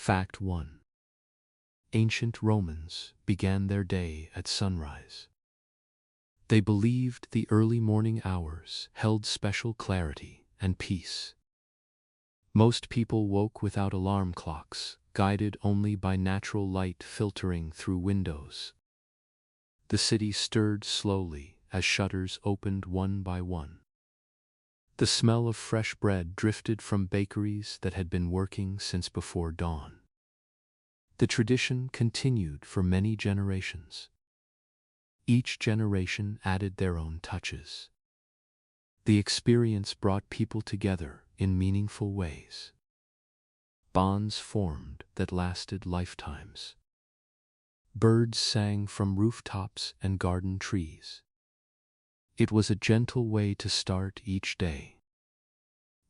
Fact 1. Ancient Romans began their day at sunrise. They believed the early morning hours held special clarity and peace. Most people woke without alarm clocks, guided only by natural light filtering through windows. The city stirred slowly as shutters opened one by one. The smell of fresh bread drifted from bakeries that had been working since before dawn. The tradition continued for many generations. Each generation added their own touches. The experience brought people together in meaningful ways. Bonds formed that lasted lifetimes. Birds sang from rooftops and garden trees. It was a gentle way to start each day.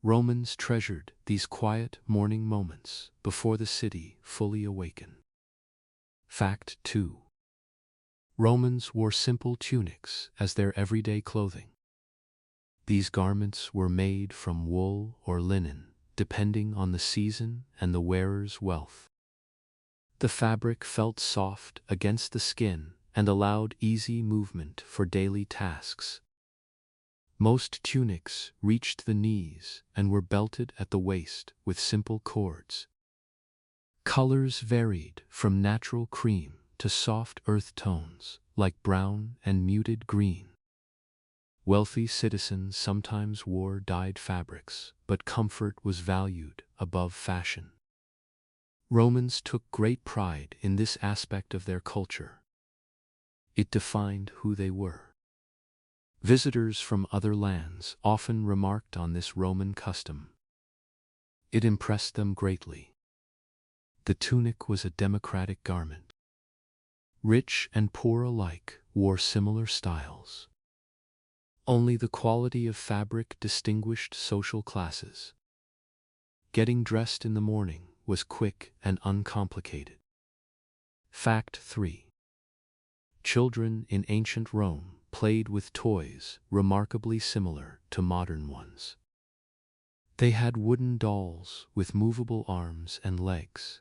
Romans treasured these quiet morning moments before the city fully awakened. Fact 2. Romans wore simple tunics as their everyday clothing. These garments were made from wool or linen, depending on the season and the wearer's wealth. The fabric felt soft against the skin and allowed easy movement for daily tasks. Most tunics reached the knees and were belted at the waist with simple cords. Colors varied from natural cream to soft earth tones like brown and muted green. Wealthy citizens sometimes wore dyed fabrics, but comfort was valued above fashion. Romans took great pride in this aspect of their culture. It defined who they were. Visitors from other lands often remarked on this Roman custom. It impressed them greatly. The tunic was a democratic garment. Rich and poor alike wore similar styles. Only the quality of fabric distinguished social classes. Getting dressed in the morning was quick and uncomplicated. Fact 3. Children in ancient Rome played with toys remarkably similar to modern ones. They had wooden dolls with movable arms and legs.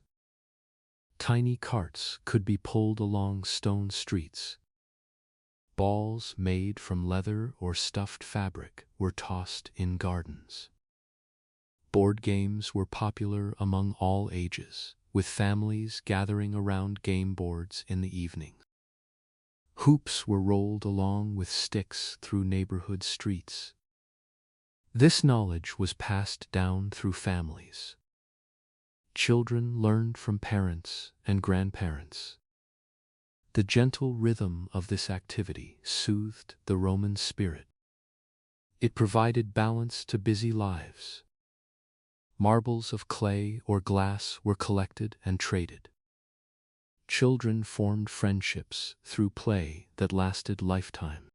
Tiny carts could be pulled along stone streets. Balls made from leather or stuffed fabric were tossed in gardens. Board games were popular among all ages, with families gathering around game boards in the evening. Hoops were rolled along with sticks through neighborhood streets. This knowledge was passed down through families. Children learned from parents and grandparents. The gentle rhythm of this activity soothed the Roman spirit. It provided balance to busy lives. Marbles of clay or glass were collected and traded. Children formed friendships through play that lasted lifetime.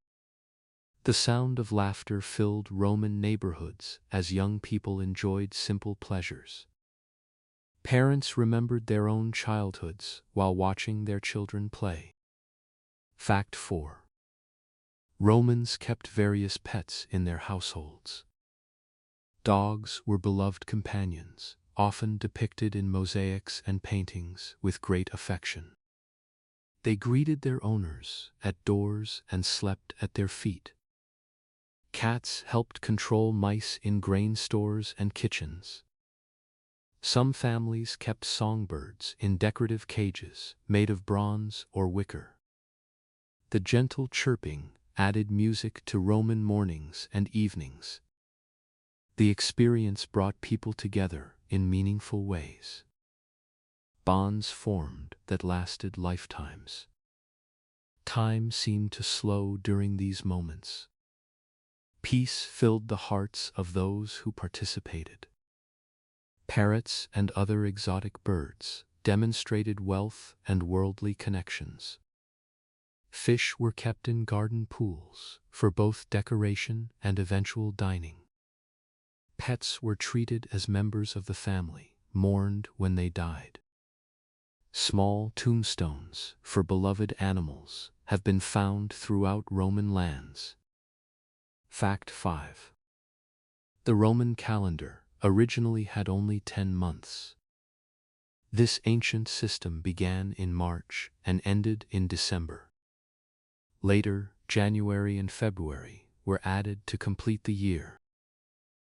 The sound of laughter filled Roman neighborhoods as young people enjoyed simple pleasures. Parents remembered their own childhoods while watching their children play. Fact 4. Romans kept various pets in their households. Dogs were beloved companions, often depicted in mosaics and paintings with great affection. They greeted their owners at doors and slept at their feet. Cats helped control mice in grain stores and kitchens. Some families kept songbirds in decorative cages made of bronze or wicker. The gentle chirping added music to Roman mornings and evenings. The experience brought people together in meaningful ways. Bonds formed that lasted lifetimes. Time seemed to slow during these moments. Peace filled the hearts of those who participated. Parrots and other exotic birds demonstrated wealth and worldly connections. Fish were kept in garden pools for both decoration and eventual dining. Pets were treated as members of the family, mourned when they died. Small tombstones for beloved animals have been found throughout Roman lands. Fact 5. The Roman calendar originally had only 10 months. This ancient system began in March and ended in December. Later, January and February were added to complete the year.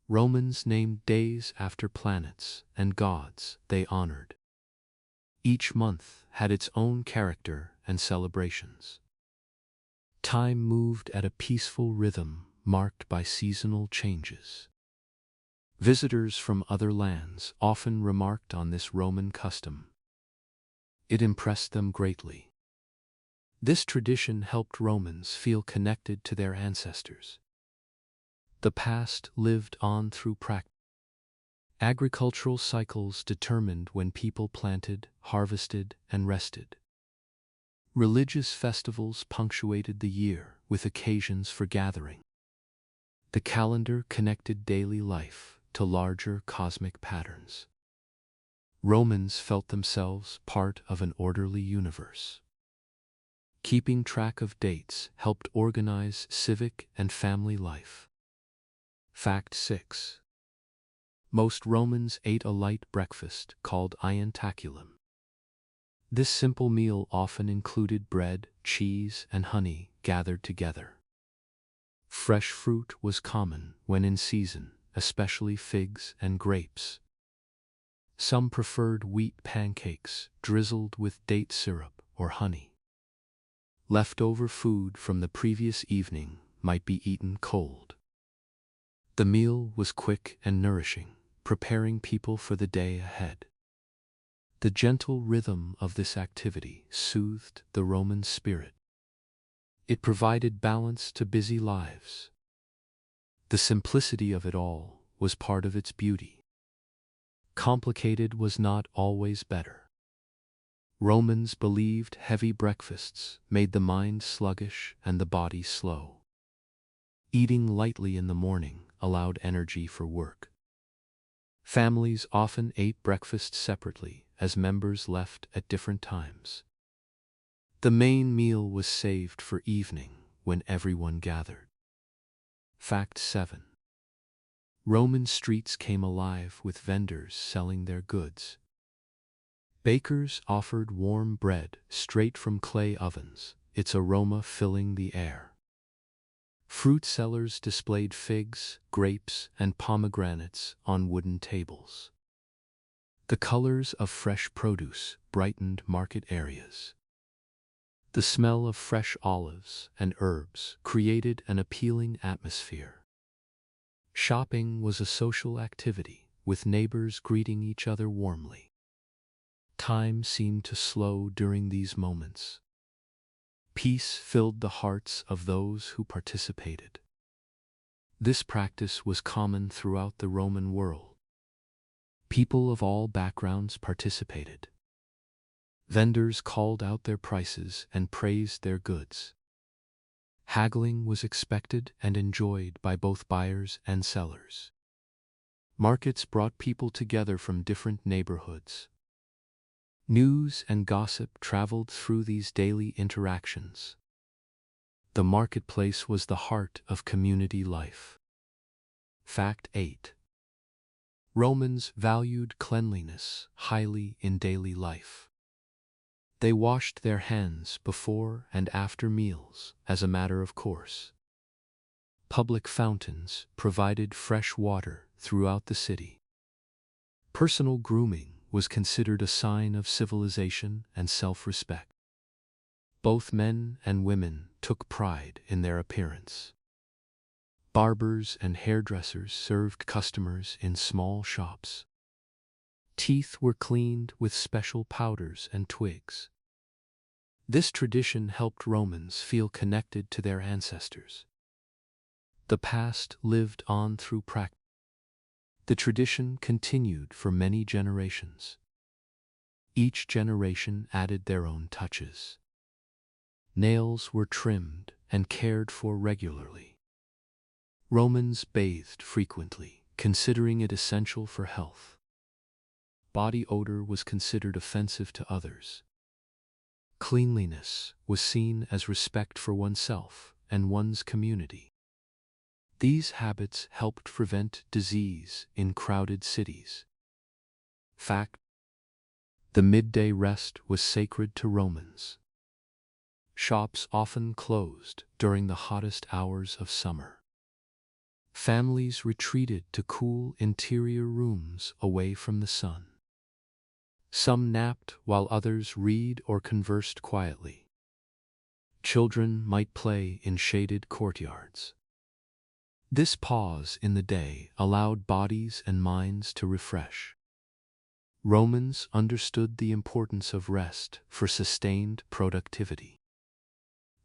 Romans named days after planets and gods they honored. Each month had its own character and celebrations. Time moved at a peaceful rhythm marked by seasonal changes. Visitors from other lands often remarked on this Roman custom. It impressed them greatly. This tradition helped Romans feel connected to their ancestors. The past lived on through practice. Agricultural cycles determined when people planted, harvested, and rested. Religious festivals punctuated the year with occasions for gathering. The calendar connected daily life to larger cosmic patterns. Romans felt themselves part of an orderly universe. Keeping track of dates helped organize civic and family life. Fact 6. Most Romans ate a light breakfast called ientaculum. This simple meal often included bread, cheese, and honey gathered together. Fresh fruit was common when in season, especially figs and grapes. Some preferred wheat pancakes drizzled with date syrup or honey. Leftover food from the previous evening might be eaten cold. The meal was quick and nourishing, preparing people for the day ahead. The gentle rhythm of this activity soothed the Roman spirit. It provided balance to busy lives. The simplicity of it all was part of its beauty. Complicated was not always better. Romans believed heavy breakfasts made the mind sluggish and the body slow. Eating lightly in the morning allowed energy for work. Families often ate breakfast separately as members left at different times. The main meal was saved for evening when everyone gathered. Fact 7. Roman streets came alive with vendors selling their goods. Bakers offered warm bread straight from clay ovens, its aroma filling the air. Fruit sellers displayed figs, grapes, and pomegranates on wooden tables. The colors of fresh produce brightened market areas. The smell of fresh olives and herbs created an appealing atmosphere. Shopping was a social activity, with neighbors greeting each other warmly. Time seemed to slow during these moments. Peace filled the hearts of those who participated. This practice was common throughout the Roman world. People of all backgrounds participated. Vendors called out their prices and praised their goods. Haggling was expected and enjoyed by both buyers and sellers. Markets brought people together from different neighborhoods. News and gossip traveled through these daily interactions. The marketplace was the heart of community life. Fact 8. Romans valued cleanliness highly in daily life. They washed their hands before and after meals as a matter of course. Public fountains provided fresh water throughout the city. Personal grooming was considered a sign of civilization and self-respect. Both men and women took pride in their appearance. Barbers and hairdressers served customers in small shops. Teeth were cleaned with special powders and twigs. This tradition helped Romans feel connected to their ancestors. The past lived on through practice. The tradition continued for many generations. Each generation added their own touches. Nails were trimmed and cared for regularly. Romans bathed frequently, considering it essential for health. Body odor was considered offensive to others. Cleanliness was seen as respect for oneself and one's community. These habits helped prevent disease in crowded cities. Fact: The midday rest was sacred to Romans. Shops often closed during the hottest hours of summer. Families retreated to cool interior rooms away from the sun. Some napped while others read or conversed quietly. Children might play in shaded courtyards. This pause in the day allowed bodies and minds to refresh. Romans understood the importance of rest for sustained productivity.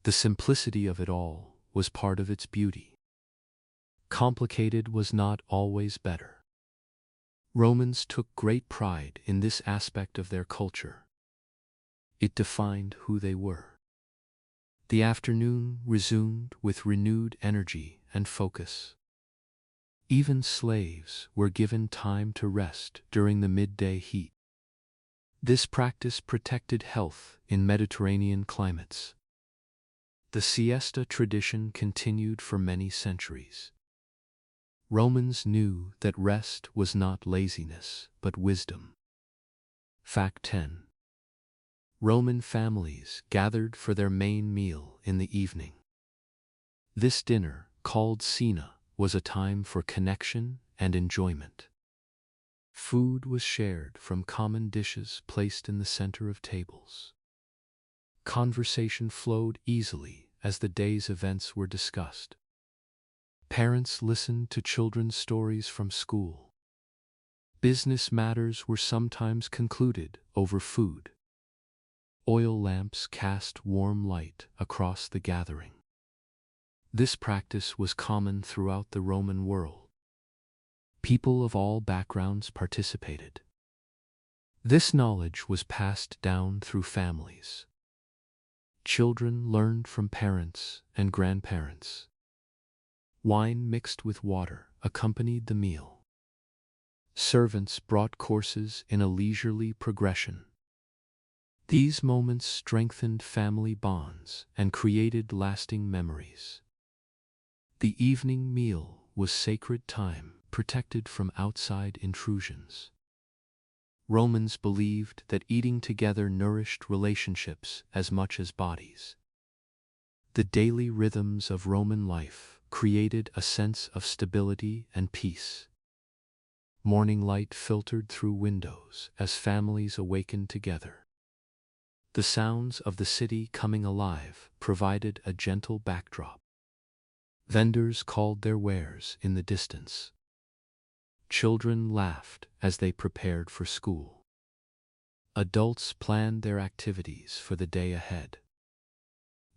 The simplicity of it all was part of its beauty. Complicated was not always better. Romans took great pride in this aspect of their culture. It defined who they were. The afternoon resumed with renewed energy and focus. Even slaves were given time to rest during the midday heat. This practice protected health in Mediterranean climates. The siesta tradition continued for many centuries. Romans knew that rest was not laziness, but wisdom. Fact 10. Roman families gathered for their main meal in the evening. This dinner, called cena, was a time for connection and enjoyment. Food was shared from common dishes placed in the center of tables. Conversation flowed easily as the day's events were discussed. Parents listened to children's stories from school. Business matters were sometimes concluded over food. Oil lamps cast warm light across the gathering. This practice was common throughout the Roman world. People of all backgrounds participated. This knowledge was passed down through families. Children learned from parents and grandparents. Wine mixed with water accompanied the meal. Servants brought courses in a leisurely progression. These moments strengthened family bonds and created lasting memories. The evening meal was sacred time, protected from outside intrusions. Romans believed that eating together nourished relationships as much as bodies. The daily rhythms of Roman life created a sense of stability and peace. Morning light filtered through windows as families awakened together. The sounds of the city coming alive provided a gentle backdrop. Vendors called their wares in the distance. Children laughed as they prepared for school. Adults planned their activities for the day ahead.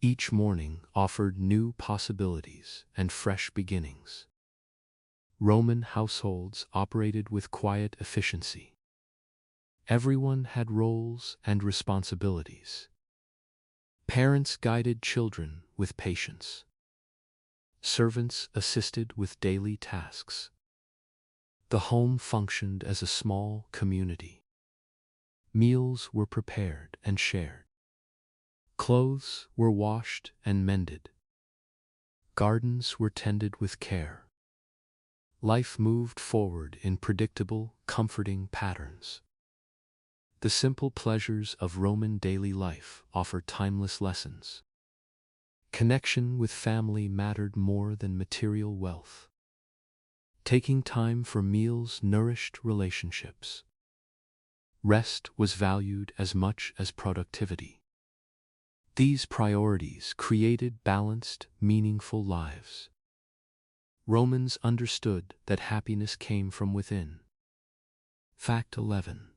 Each morning offered new possibilities and fresh beginnings. Roman households operated with quiet efficiency. Everyone had roles and responsibilities. Parents guided children with patience. Servants assisted with daily tasks. The home functioned as a small community. Meals were prepared and shared. Clothes were washed and mended. Gardens were tended with care. Life moved forward in predictable, comforting patterns. The simple pleasures of Roman daily life offer timeless lessons. Connection with family mattered more than material wealth. Taking time for meals nourished relationships. Rest was valued as much as productivity. These priorities created balanced, meaningful lives. Romans understood that happiness came from within. Fact 11.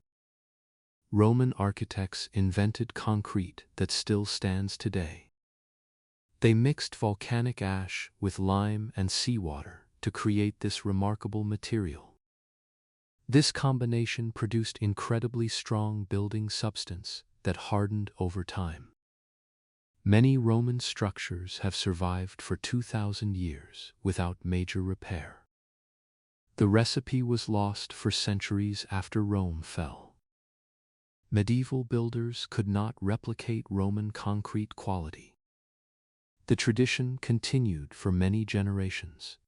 Roman architects invented concrete that still stands today. They mixed volcanic ash with lime and seawater to create this remarkable material. This combination produced incredibly strong building substance that hardened over time. Many Roman structures have survived for 2,000 years without major repair. The recipe was lost for centuries after Rome fell. Medieval builders could not replicate Roman concrete quality. The tradition continued for many generations.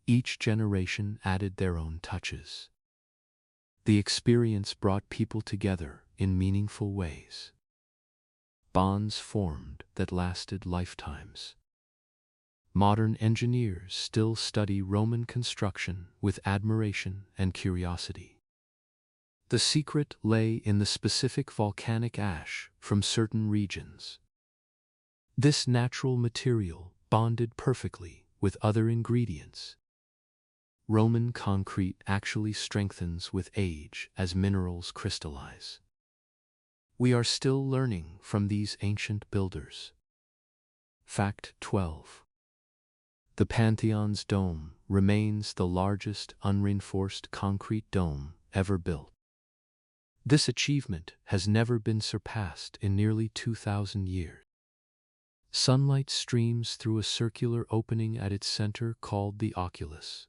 Each generation added their own touches. The experience brought people together in meaningful ways. Bonds formed that lasted lifetimes. Modern engineers still study Roman construction with admiration and curiosity. The secret lay in the specific volcanic ash from certain regions. This natural material bonded perfectly with other ingredients. Roman concrete actually strengthens with age as minerals crystallize. We are still learning from these ancient builders. Fact 12. The Pantheon's dome remains the largest unreinforced concrete dome ever built. This achievement has never been surpassed in nearly 2,000 years. Sunlight streams through a circular opening at its center called the oculus.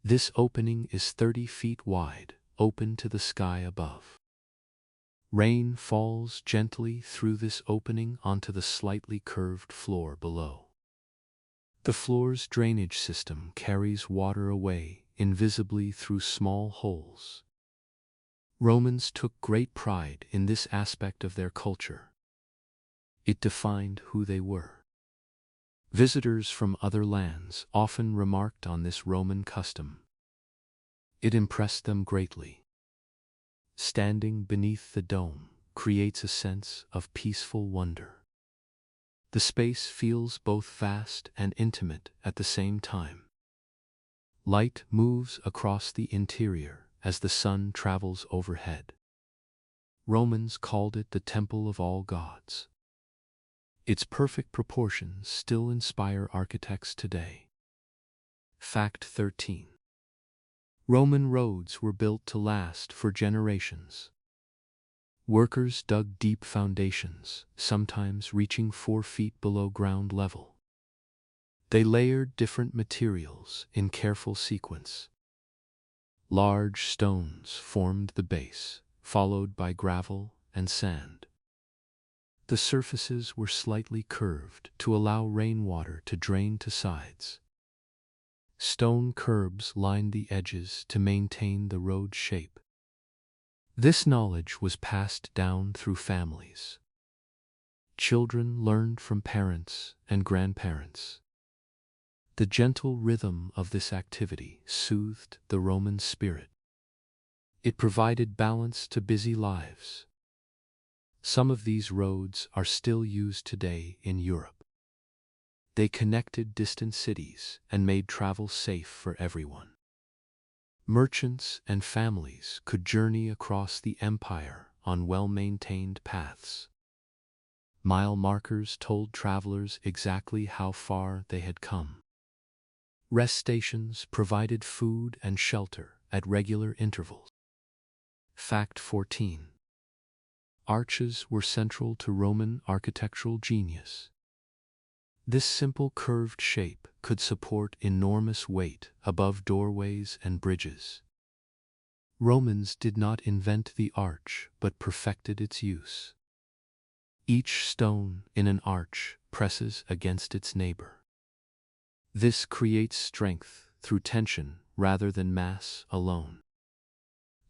This opening is 30 feet wide, open to the sky above. Rain falls gently through this opening onto the slightly curved floor below. The floor's drainage system carries water away invisibly through small holes. Romans took great pride in this aspect of their culture. It defined who they were. Visitors from other lands often remarked on this Roman custom. It impressed them greatly. Standing beneath the dome creates a sense of peaceful wonder. The space feels both vast and intimate at the same time. Light moves across the interior as the sun travels overhead. Romans called it the Temple of all gods. Its perfect proportions still inspire architects today. Fact 13. Roman roads were built to last for generations. Workers dug deep foundations, sometimes reaching 4 feet below ground level. They layered different materials in careful sequence. Large stones formed the base, followed by gravel and sand. The surfaces were slightly curved to allow rainwater to drain to sides. Stone curbs lined the edges to maintain the road shape. This knowledge was passed down through families. Children learned from parents and grandparents. The gentle rhythm of this activity soothed the Roman spirit. It provided balance to busy lives. Some of these roads are still used today in Europe. They connected distant cities and made travel safe for everyone. Merchants and families could journey across the empire on well-maintained paths. Mile markers told travelers exactly how far they had come. Rest stations provided food and shelter at regular intervals. Fact 14. Arches were central to Roman architectural genius. This simple curved shape could support enormous weight above doorways and bridges. Romans did not invent the arch but perfected its use. Each stone in an arch presses against its neighbor. This creates strength through tension rather than mass alone.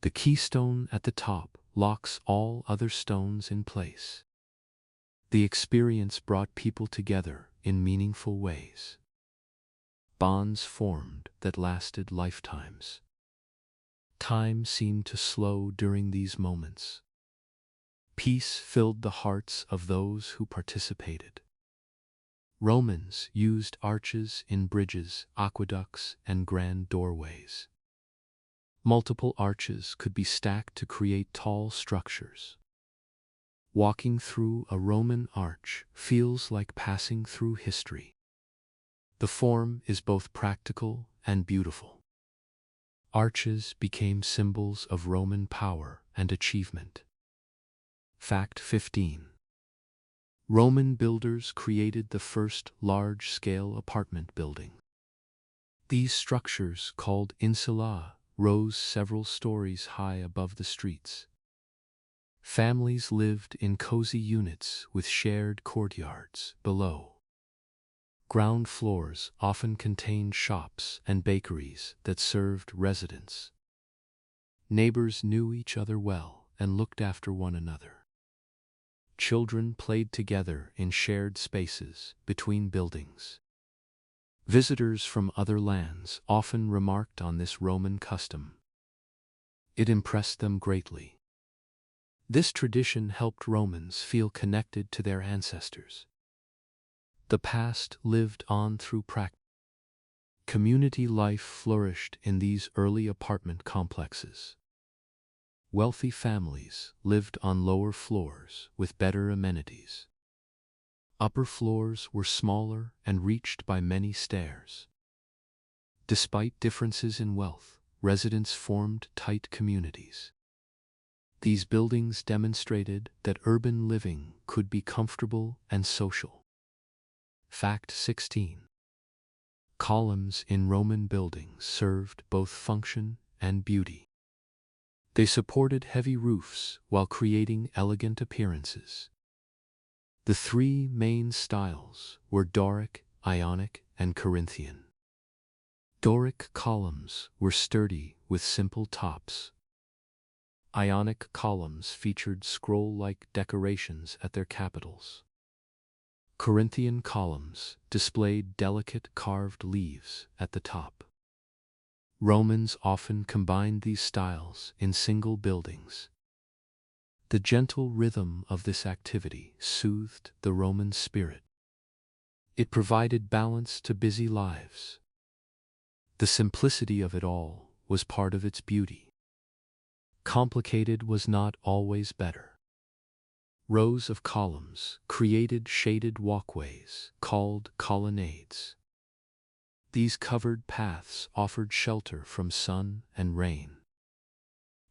The keystone at the top locks all other stones in place. The experience brought people together in meaningful ways. Bonds formed that lasted lifetimes. Time seemed to slow during these moments. Peace filled the hearts of those who participated. Romans used arches in bridges, aqueducts, and grand doorways. Multiple arches could be stacked to create tall structures. Walking through a Roman arch feels like passing through history. The form is both practical and beautiful. Arches became symbols of Roman power and achievement. Fact 15. Roman builders created the first large-scale apartment building. These structures, called insula, rose several stories high above the streets. Families lived in cozy units with shared courtyards below. Ground floors often contained shops and bakeries that served residents. Neighbors knew each other well and looked after one another. Children played together in shared spaces between buildings. Visitors from other lands often remarked on this Roman custom. It impressed them greatly. This tradition helped Romans feel connected to their ancestors. The past lived on through practice. Community life flourished in these early apartment complexes. Wealthy families lived on lower floors with better amenities. Upper floors were smaller and reached by many stairs. Despite differences in wealth, residents formed tight communities. These buildings demonstrated that urban living could be comfortable and social. Fact 16. Columns in Roman buildings served both function and beauty. They supported heavy roofs while creating elegant appearances. The three main styles were Doric, Ionic, and Corinthian. Doric columns were sturdy with simple tops. Ionic columns featured scroll-like decorations at their capitals. Corinthian columns displayed delicate carved leaves at the top. Romans often combined these styles in single buildings. The gentle rhythm of this activity soothed the Roman spirit. It provided balance to busy lives. The simplicity of it all was part of its beauty. Complicated was not always better. Rows of columns created shaded walkways called colonnades. These covered paths offered shelter from sun and rain.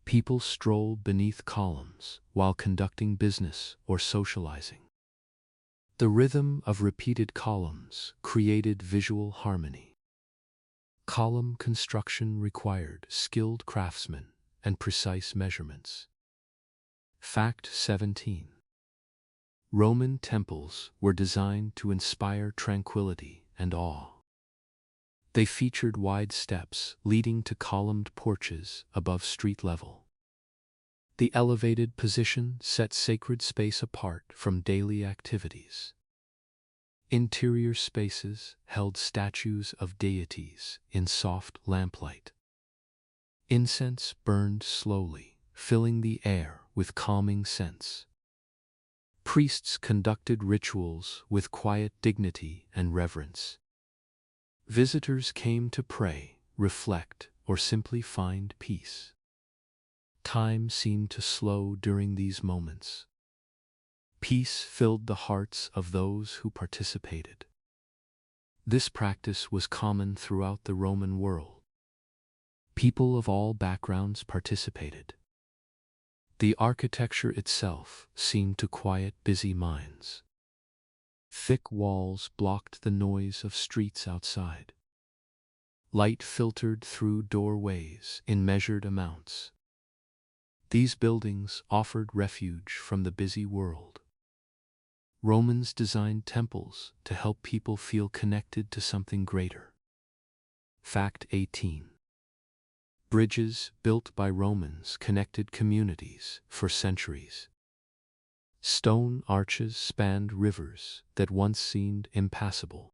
People strolled beneath columns while conducting business or socializing. The rhythm of repeated columns created visual harmony. Column construction required skilled craftsmen and precise measurements. Fact 17. Roman temples were designed to inspire tranquility and awe. They featured wide steps leading to columned porches above street level. The elevated position set sacred space apart from daily activities. Interior spaces held statues of deities in soft lamplight. Incense burned slowly, filling the air with calming scents. Priests conducted rituals with quiet dignity and reverence. Visitors came to pray, reflect, or simply find peace. Time seemed to slow during these moments. Peace filled the hearts of those who participated. This practice was common throughout the Roman world. People of all backgrounds participated. The architecture itself seemed to quiet busy minds. Thick walls blocked the noise of streets outside. Light filtered through doorways in measured amounts. These buildings offered refuge from the busy world. Romans designed temples to help people feel connected to something greater. Fact 18. Bridges built by Romans connected communities for centuries. Stone arches spanned rivers that once seemed impassable.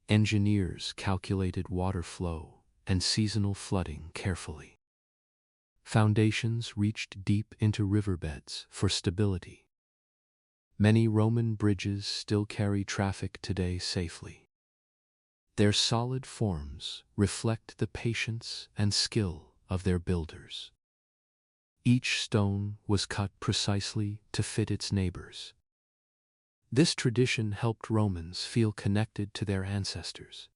Engineers calculated water flow and seasonal flooding carefully. Foundations reached deep into riverbeds for stability. Many Roman bridges still carry traffic today safely. Their solid forms reflect the patience and skill of their builders. Each stone was cut precisely to fit its neighbors. This tradition helped Romans feel connected to their ancestors.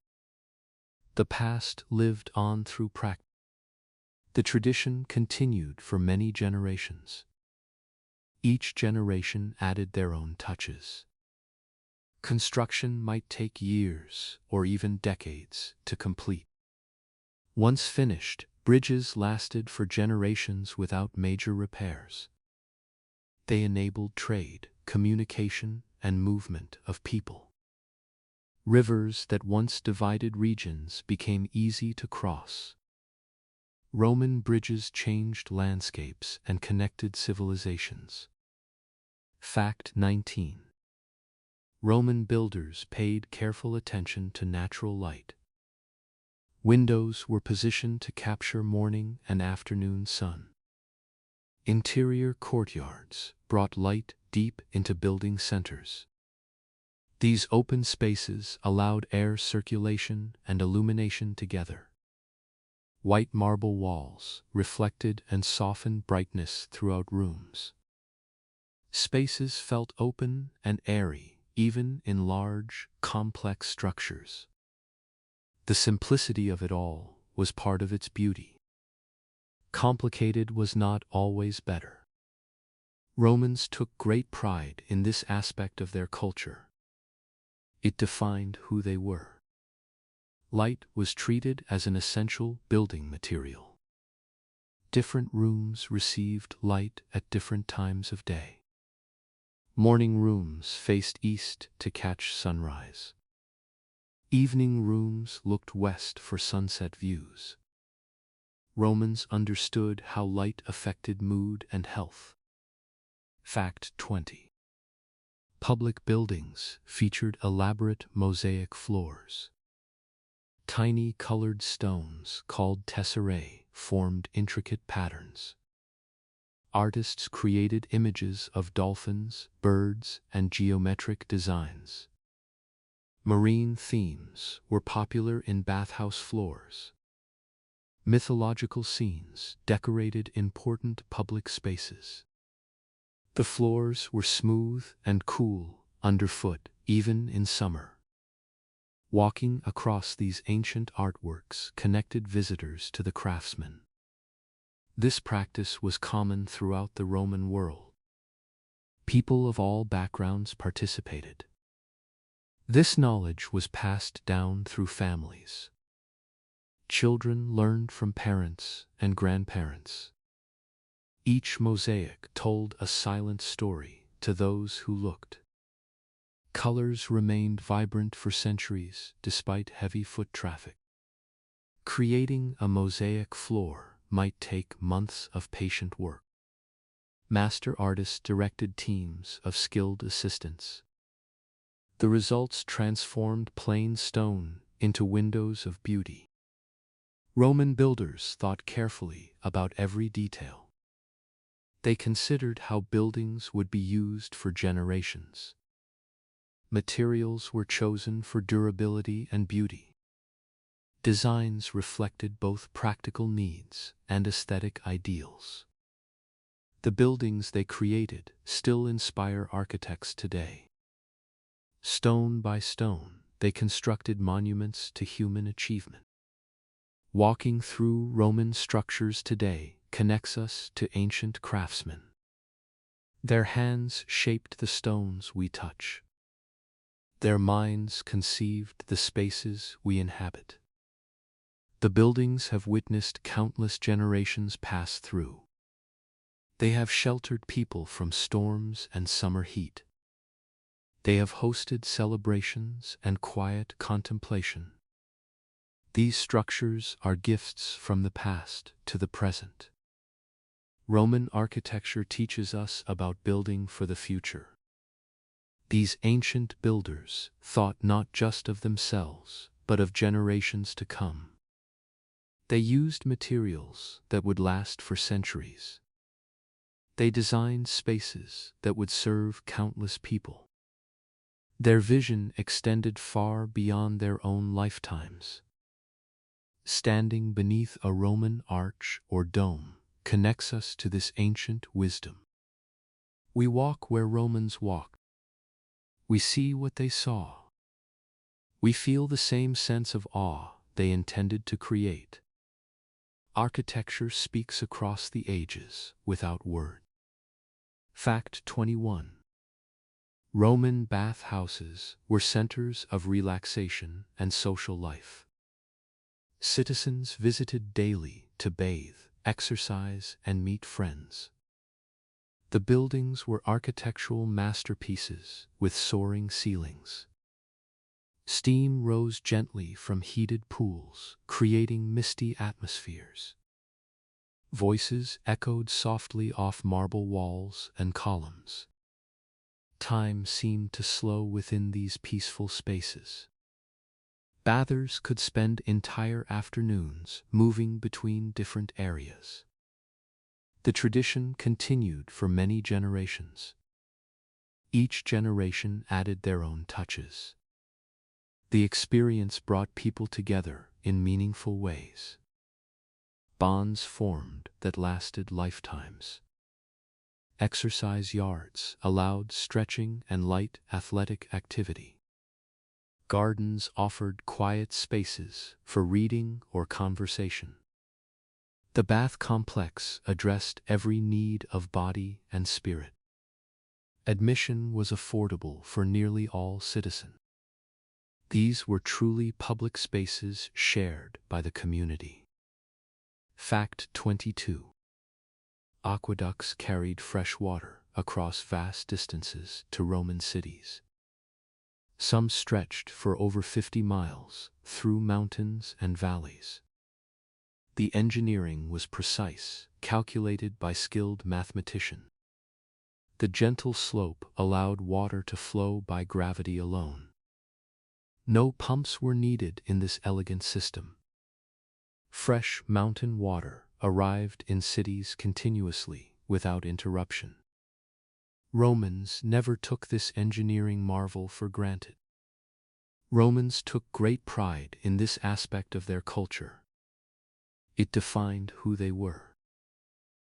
The past lived on through practice. The tradition continued for many generations. Each generation added their own touches. Construction might take years or even decades to complete. Once finished, bridges lasted for generations without major repairs. They enabled trade, communication, and movement of people. Rivers that once divided regions became easy to cross. Roman bridges changed landscapes and connected civilizations. Fact 19. Roman builders paid careful attention to natural light. Windows were positioned to capture morning and afternoon sun. Interior courtyards brought light deep into building centers. These open spaces allowed air circulation and illumination together. White marble walls reflected and softened brightness throughout rooms. Spaces felt open and airy, even in large, complex structures. The simplicity of it all was part of its beauty. Complicated was not always better. Romans took great pride in this aspect of their culture. It defined who they were. Light was treated as an essential building material. Different rooms received light at different times of day. Morning rooms faced east to catch sunrise. Evening rooms looked west for sunset views. Romans understood how light affected mood and health. Fact 20. Public buildings featured elaborate mosaic floors. Tiny colored stones called tesserae formed intricate patterns. Artists created images of dolphins, birds, and geometric designs. Marine themes were popular in bathhouse floors. Mythological scenes decorated important public spaces. The floors were smooth and cool underfoot, even in summer. Walking across these ancient artworks connected visitors to the craftsmen. This practice was common throughout the Roman world. People of all backgrounds participated. This knowledge was passed down through families. Children learned from parents and grandparents. Each mosaic told a silent story to those who looked. Colors remained vibrant for centuries despite heavy foot traffic. Creating a mosaic floor might take months of patient work. Master artists directed teams of skilled assistants. The results transformed plain stone into windows of beauty. Roman builders thought carefully about every detail. They considered how buildings would be used for generations. Materials were chosen for durability and beauty. Designs reflected both practical needs and aesthetic ideals. The buildings they created still inspire architects today. Stone by stone, they constructed monuments to human achievement. Walking through Roman structures today connects us to ancient craftsmen. Their hands shaped the stones we touch. Their minds conceived the spaces we inhabit. The buildings have witnessed countless generations pass through. They have sheltered people from storms and summer heat. They have hosted celebrations and quiet contemplation. These structures are gifts from the past to the present. Roman architecture teaches us about building for the future. These ancient builders thought not just of themselves, but of generations to come. They used materials that would last for centuries. They designed spaces that would serve countless people. Their vision extended far beyond their own lifetimes. Standing beneath a Roman arch or dome connects us to this ancient wisdom. We walk where Romans walked. We see what they saw. We feel the same sense of awe they intended to create. Architecture speaks across the ages without word. Fact 21. Roman bathhouses were centers of relaxation and social life. Citizens visited daily to bathe, exercise, and meet friends. The buildings were architectural masterpieces with soaring ceilings. Steam rose gently from heated pools, creating misty atmospheres. Voices echoed softly off marble walls and columns. Time seemed to slow within these peaceful spaces. Bathers could spend entire afternoons moving between different areas. The tradition continued for many generations. Each generation added their own touches. The experience brought people together in meaningful ways. Bonds formed that lasted lifetimes. Exercise yards allowed stretching and light athletic activity. Gardens offered quiet spaces for reading or conversation. The bath complex addressed every need of body and spirit. Admission was affordable for nearly all citizens. These were truly public spaces shared by the community. Fact 22. Aqueducts carried fresh water across vast distances to Roman cities. Some stretched for over 50 miles through mountains and valleys. The engineering was precise, calculated by skilled mathematicians. The gentle slope allowed water to flow by gravity alone. No pumps were needed in this elegant system. Fresh mountain water arrived in cities continuously without interruption. Romans never took this engineering marvel for granted. Romans took great pride in this aspect of their culture. It defined who they were.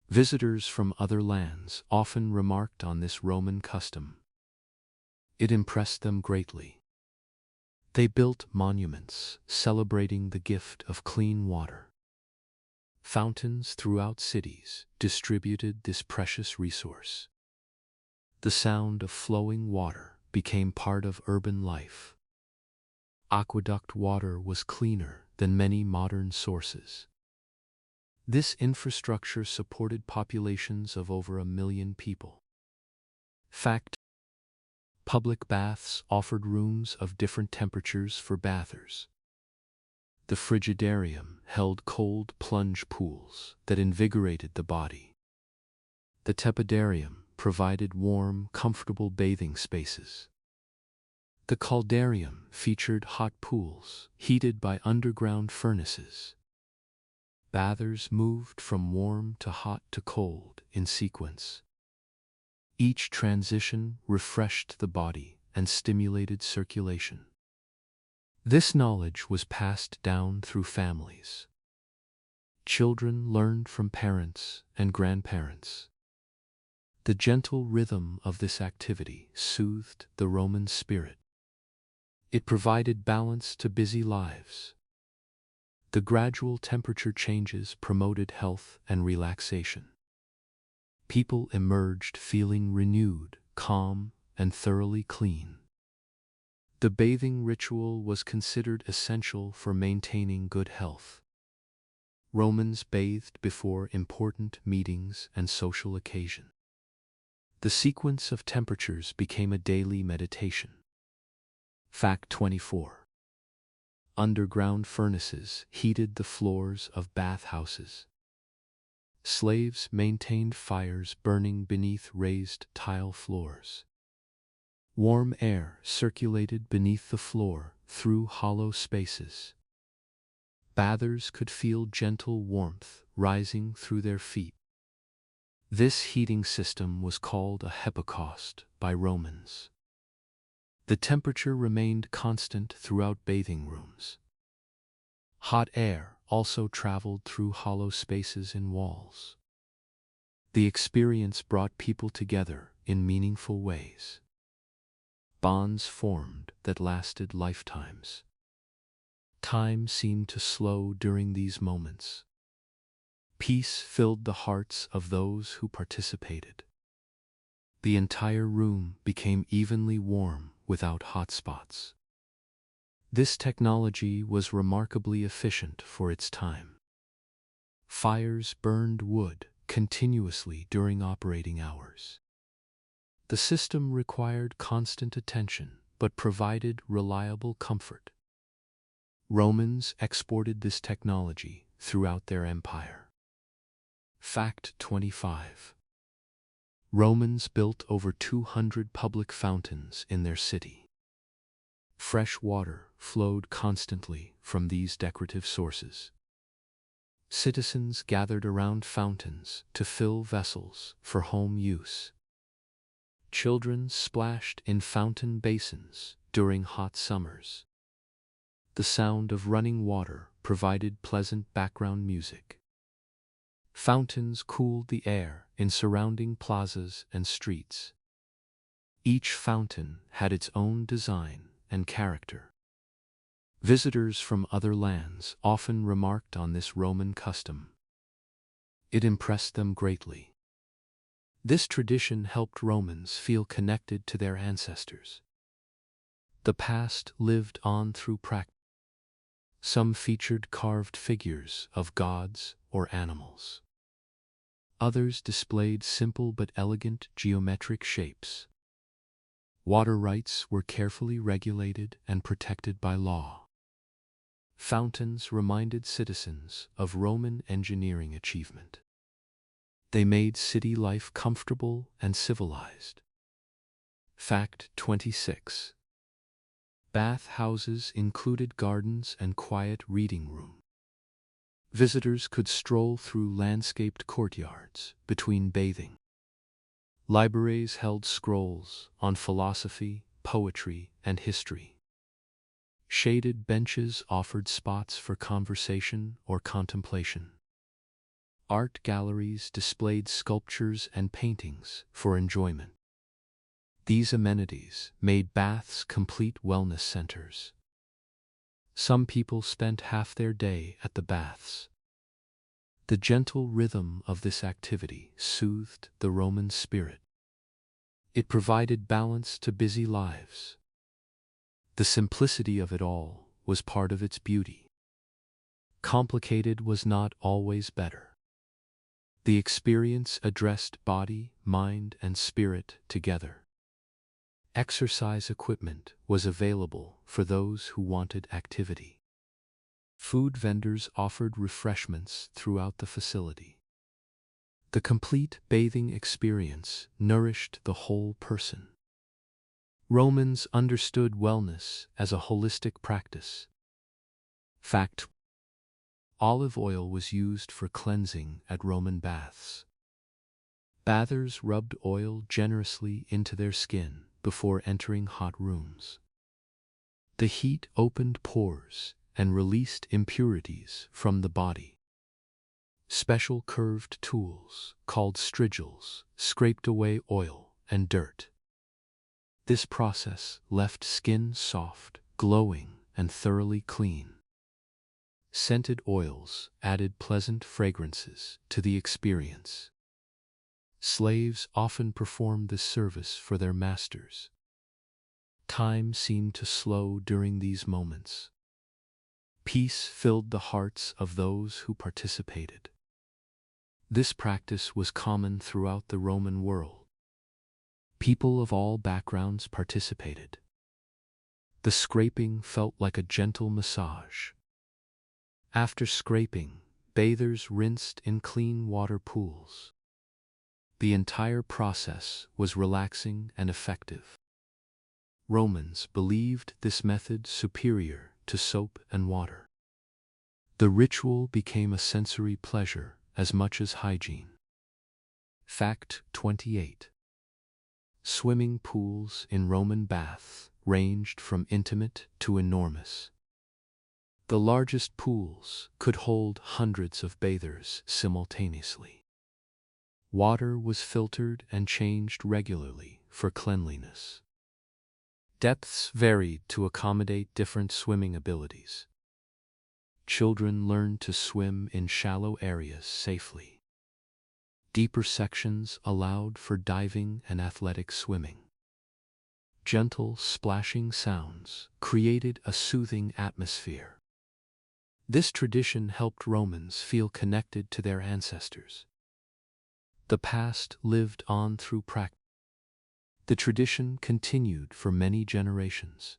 Visitors from other lands often remarked on this Roman custom. It impressed them greatly. They built monuments celebrating the gift of clean water. Fountains throughout cities distributed this precious resource. The sound of flowing water became part of urban life. Aqueduct water was cleaner than many modern sources. This infrastructure supported populations of over 1 million people. Fact: public baths offered rooms of different temperatures for bathers. The frigidarium held cold plunge pools that invigorated the body. The tepidarium provided warm, comfortable bathing spaces. The caldarium featured hot pools heated by underground furnaces. Bathers moved from warm to hot to cold in sequence. Each transition refreshed the body and stimulated circulation. This knowledge was passed down through families. Children learned from parents and grandparents. The gentle rhythm of this activity soothed the Roman spirit. It provided balance to busy lives. The gradual temperature changes promoted health and relaxation. People emerged feeling renewed, calm, and thoroughly clean. The bathing ritual was considered essential for maintaining good health. Romans bathed before important meetings and social occasions. The sequence of temperatures became a daily meditation. Fact 24. Underground furnaces heated the floors of bathhouses. Slaves maintained fires burning beneath raised tile floors. Warm air circulated beneath the floor through hollow spaces. Bathers could feel gentle warmth rising through their feet. This heating system was called a hypocaust by Romans. The temperature remained constant throughout bathing rooms. Hot air also traveled through hollow spaces in walls. The experience brought people together in meaningful ways. Bonds formed that lasted lifetimes. Time seemed to slow during these moments. Peace filled the hearts of those who participated. The entire room became evenly warm without hot spots. This technology was remarkably efficient for its time. Fires burned wood continuously during operating hours. The system required constant attention but provided reliable comfort. Romans exported this technology throughout their empire. Fact 25. Romans built over 200 public fountains in their city. Fresh water flowed constantly from these decorative sources. Citizens gathered around fountains to fill vessels for home use. Children splashed in fountain basins during hot summers. The sound of running water provided pleasant background music. Fountains cooled the air in surrounding plazas and streets. Each fountain had its own design and character. Visitors from other lands often remarked on this Roman custom. It impressed them greatly. This tradition helped Romans feel connected to their ancestors. The past lived on through practice. Some featured carved figures of gods or animals. Others displayed simple but elegant geometric shapes. Water rights were carefully regulated and protected by law. Fountains reminded citizens of Roman engineering achievement. They made city life comfortable and civilized. Fact 26. Bath houses included gardens and quiet reading rooms. Visitors could stroll through landscaped courtyards between bathing. Libraries held scrolls on philosophy, poetry, and history. Shaded benches offered spots for conversation or contemplation. Art galleries displayed sculptures and paintings for enjoyment. These amenities made baths complete wellness centers. Some people spent half their day at the baths. The gentle rhythm of this activity soothed the Roman spirit. It provided balance to busy lives. The simplicity of it all was part of its beauty. Complicated was not always better. The experience addressed body, mind, and spirit together. Exercise equipment was available for those who wanted activity. Food vendors offered refreshments throughout the facility. The complete bathing experience nourished the whole person. Romans understood wellness as a holistic practice. Fact: olive oil was used for cleansing at Roman baths. Bathers rubbed oil generously into their skin before entering hot rooms. The heat opened pores and released impurities from the body. Special curved tools, called strigils, scraped away oil and dirt. This process left skin soft, glowing, and thoroughly clean. Scented oils added pleasant fragrances to the experience. Slaves often performed this service for their masters. Time seemed to slow during these moments. Peace filled the hearts of those who participated. This practice was common throughout the Roman world. People of all backgrounds participated. The scraping felt like a gentle massage. After scraping, bathers rinsed in clean water pools. The entire process was relaxing and effective. Romans believed this method superior to soap and water. The ritual became a sensory pleasure as much as hygiene. Fact 28. Swimming pools in Roman baths ranged from intimate to enormous. The largest pools could hold hundreds of bathers simultaneously. Water was filtered and changed regularly for cleanliness. Depths varied to accommodate different swimming abilities. Children learned to swim in shallow areas safely. Deeper sections allowed for diving and athletic swimming. Gentle splashing sounds created a soothing atmosphere. This tradition helped Romans feel connected to their ancestors. The past lived on through practice. The tradition continued for many generations.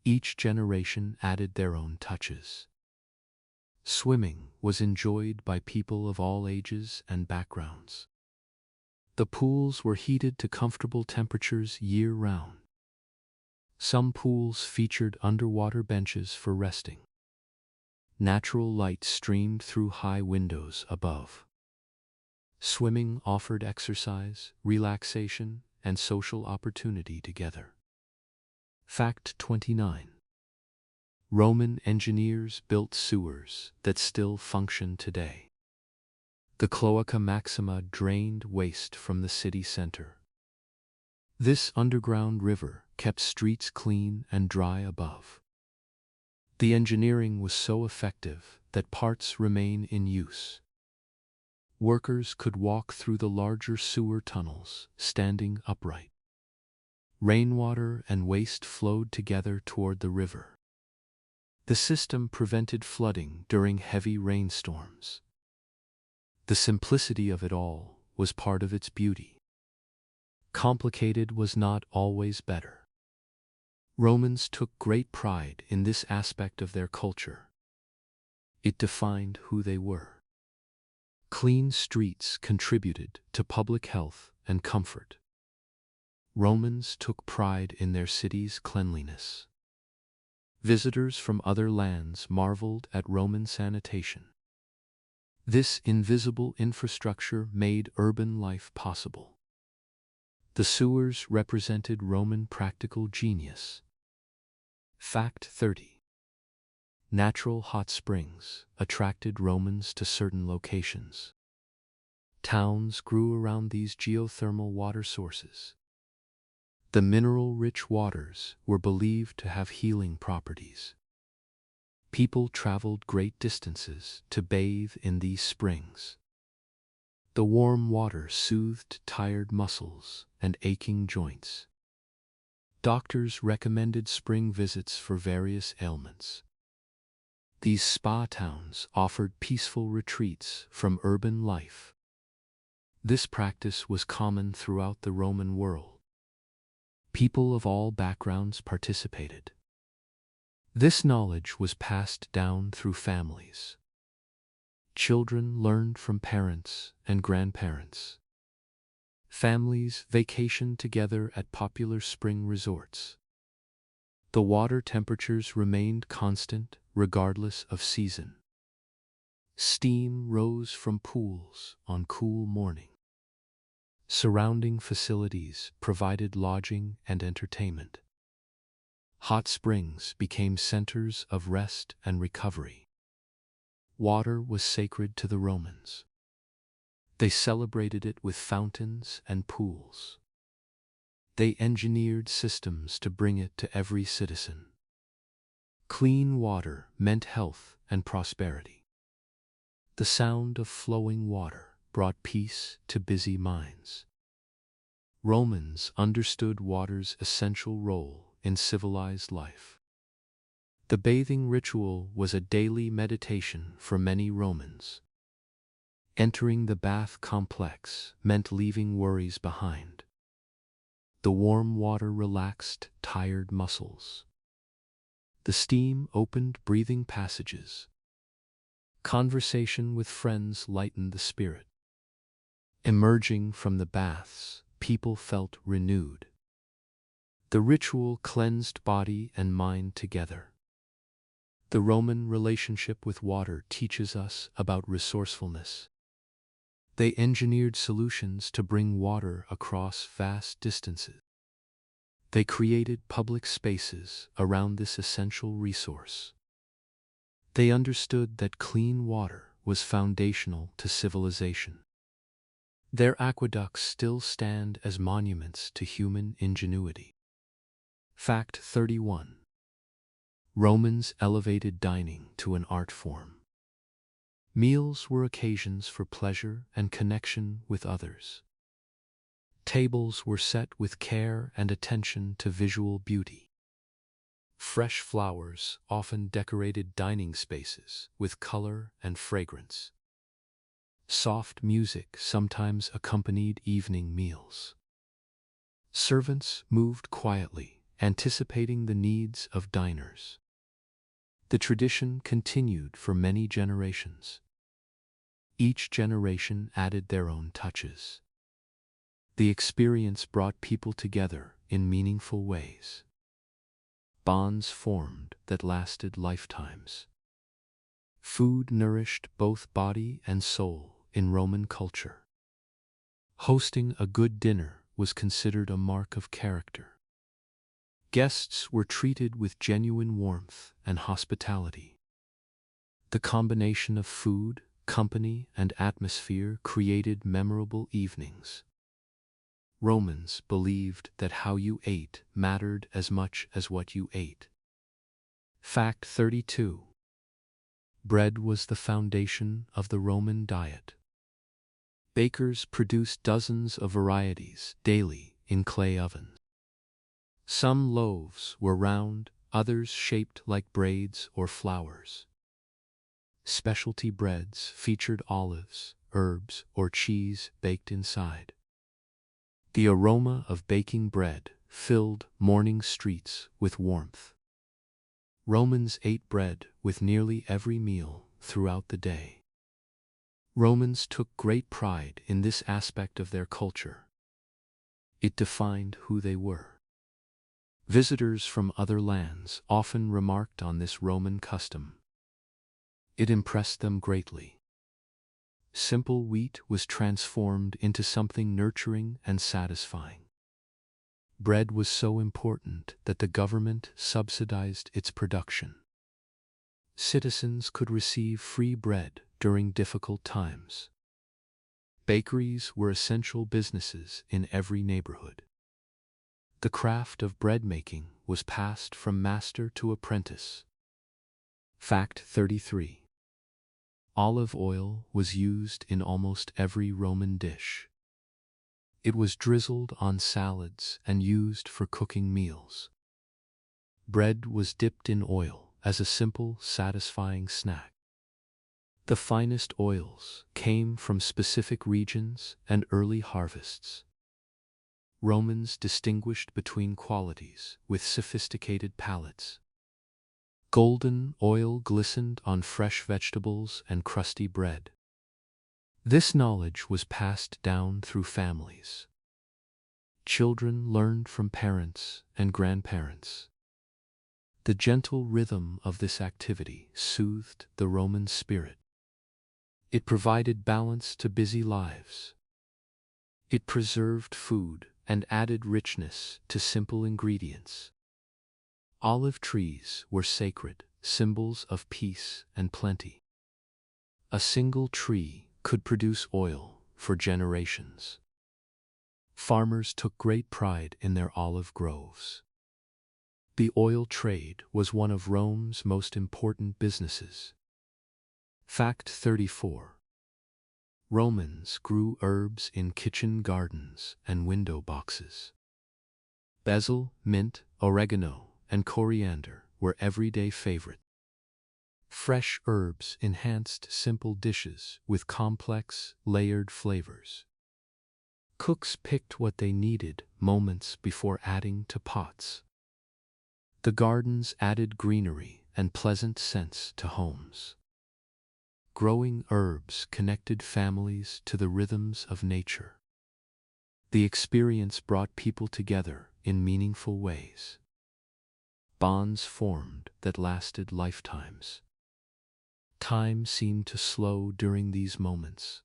Each generation added their own touches. Swimming was enjoyed by people of all ages and backgrounds. The pools were heated to comfortable temperatures year-round. Some pools featured underwater benches for resting. Natural light streamed through high windows above. Swimming offered exercise, relaxation, and social opportunity together. Fact 29. Roman engineers built sewers that still function today. The Cloaca Maxima drained waste from the city center. This underground river kept streets clean and dry above. The engineering was so effective that parts remain in use. Workers could walk through the larger sewer tunnels, standing upright. Rainwater and waste flowed together toward the river. The system prevented flooding during heavy rainstorms. The simplicity of it all was part of its beauty. Complicated was not always better. Romans took great pride in this aspect of their culture. It defined who they were. Clean streets contributed to public health and comfort. Romans took pride in their city's cleanliness. Visitors from other lands marveled at Roman sanitation. This invisible infrastructure made urban life possible. The sewers represented Roman practical genius. Fact 30. Natural hot springs attracted Romans to certain locations. Towns grew around these geothermal water sources. The mineral-rich waters were believed to have healing properties. People traveled great distances to bathe in these springs. The warm water soothed tired muscles and aching joints. Doctors recommended spring visits for various ailments. These spa towns offered peaceful retreats from urban life. This practice was common throughout the Roman world. People of all backgrounds participated. This knowledge was passed down through families. Children learned from parents and grandparents. Families vacationed together at popular spring resorts. The water temperatures remained constant regardless of season. Steam rose from pools on cool mornings. Surrounding facilities provided lodging and entertainment. Hot springs became centers of rest and recovery. Water was sacred to the Romans. They celebrated it with fountains and pools. They engineered systems to bring it to every citizen. Clean water meant health and prosperity. The sound of flowing water brought peace to busy minds. Romans understood water's essential role in civilized life. The bathing ritual was a daily meditation for many Romans. Entering the bath complex meant leaving worries behind. The warm water relaxed tired muscles. The steam opened breathing passages. Conversation with friends lightened the spirit. Emerging from the baths, people felt renewed. The ritual cleansed body and mind together. The Roman relationship with water teaches us about resourcefulness. They engineered solutions to bring water across vast distances. They created public spaces around this essential resource. They understood that clean water was foundational to civilization. Their aqueducts still stand as monuments to human ingenuity. Fact 31. Romans elevated dining to an art form. Meals were occasions for pleasure and connection with others. Tables were set with care and attention to visual beauty. Fresh flowers often decorated dining spaces with color and fragrance. Soft music sometimes accompanied evening meals. Servants moved quietly, anticipating the needs of diners. The tradition continued for many generations. Each generation added their own touches. The experience brought people together in meaningful ways. Bonds formed that lasted lifetimes. Food nourished both body and soul in Roman culture. Hosting a good dinner was considered a mark of character. Guests were treated with genuine warmth and hospitality. The combination of food, company, and atmosphere created memorable evenings. Romans believed that how you ate mattered as much as what you ate. Fact 32. Bread was the foundation of the Roman diet. Bakers produced dozens of varieties daily in clay ovens. Some loaves were round, others shaped like braids or flowers. Specialty breads featured olives, herbs, or cheese baked inside. The aroma of baking bread filled morning streets with warmth. Romans ate bread with nearly every meal throughout the day. Romans took great pride in this aspect of their culture. It defined who they were. Visitors from other lands often remarked on this Roman custom. It impressed them greatly. Simple wheat was transformed into something nurturing and satisfying. Bread was so important that the government subsidized its production. Citizens could receive free bread during difficult times. Bakeries were essential businesses in every neighborhood. The craft of bread making was passed from master to apprentice. Fact 33. Olive oil was used in almost every Roman dish. It was drizzled on salads and used for cooking meals. Bread was dipped in oil as a simple, satisfying snack. The finest oils came from specific regions and early harvests. Romans distinguished between qualities with sophisticated palates. Golden oil glistened on fresh vegetables and crusty bread. This knowledge was passed down through families. Children learned from parents and grandparents. The gentle rhythm of this activity soothed the Roman spirit. It provided balance to busy lives. It preserved food and added richness to simple ingredients. Olive trees were sacred, symbols of peace and plenty. A single tree could produce oil for generations. Farmers took great pride in their olive groves. The oil trade was one of Rome's most important businesses. Fact 34. Romans grew herbs in kitchen gardens and window boxes. Basil, mint, oregano, and coriander were everyday favorites. Fresh herbs enhanced simple dishes with complex, layered flavors. Cooks picked what they needed moments before adding to pots. The gardens added greenery and pleasant scents to homes. Growing herbs connected families to the rhythms of nature. The experience brought people together in meaningful ways. Bonds formed that lasted lifetimes. Time seemed to slow during these moments.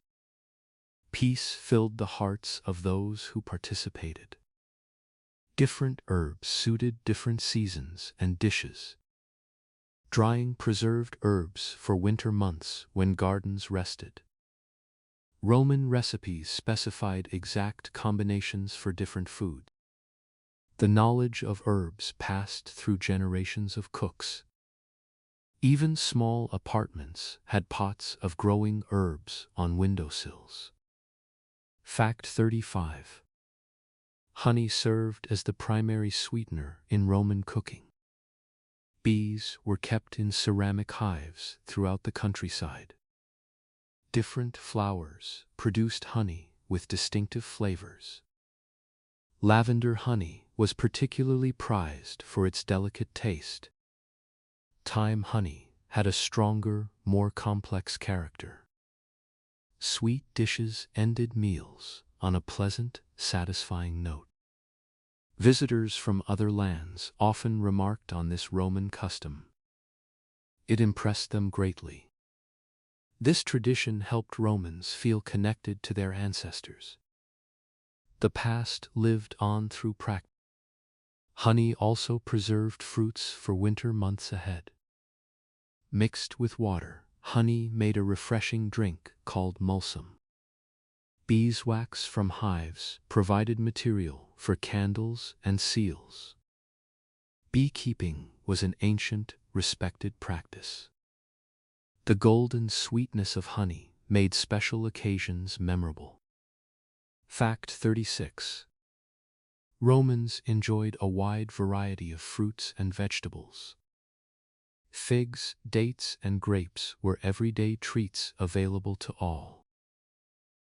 Peace filled the hearts of those who participated. Different herbs suited different seasons and dishes. Drying preserved herbs for winter months when gardens rested. Roman recipes specified exact combinations for different foods. The knowledge of herbs passed through generations of cooks. Even small apartments had pots of growing herbs on windowsills. Fact 35. Honey served as the primary sweetener in Roman cooking. Bees were kept in ceramic hives throughout the countryside. Different flowers produced honey with distinctive flavors. Lavender honey was particularly prized for its delicate taste. Thyme honey had a stronger, more complex character. Sweet dishes ended meals on a pleasant, satisfying note. Visitors from other lands often remarked on this Roman custom. It impressed them greatly. This tradition helped Romans feel connected to their ancestors. The past lived on through practice. Honey also preserved fruits for winter months ahead. Mixed with water, honey made a refreshing drink called mulsum. Beeswax from hives provided material for candles and seals. Beekeeping was an ancient, respected practice. The golden sweetness of honey made special occasions memorable. Fact 36. Romans enjoyed a wide variety of fruits and vegetables. Figs, dates, and grapes were everyday treats available to all.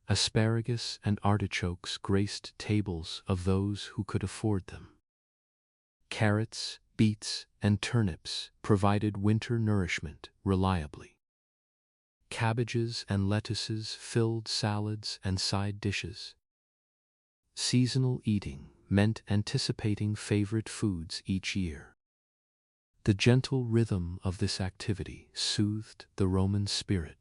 Asparagus and artichokes graced tables of those who could afford them. Carrots, beets, and turnips provided winter nourishment reliably. Cabbages and lettuces filled salads and side dishes. Seasonal eating meant anticipating favorite foods each year. The gentle rhythm of this activity soothed the Roman spirit.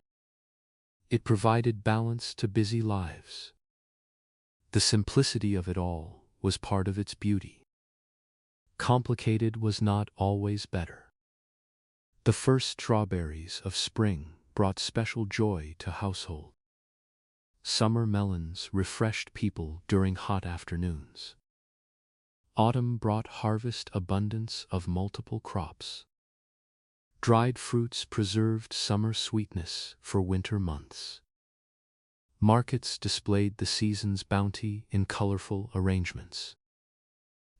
It provided balance to busy lives. The simplicity of it all was part of its beauty. Complicated was not always better. The first strawberries of spring brought special joy to households. Summer melons refreshed people during hot afternoons. Autumn brought harvest abundance of multiple crops. Dried fruits preserved summer sweetness for winter months. Markets displayed the season's bounty in colorful arrangements.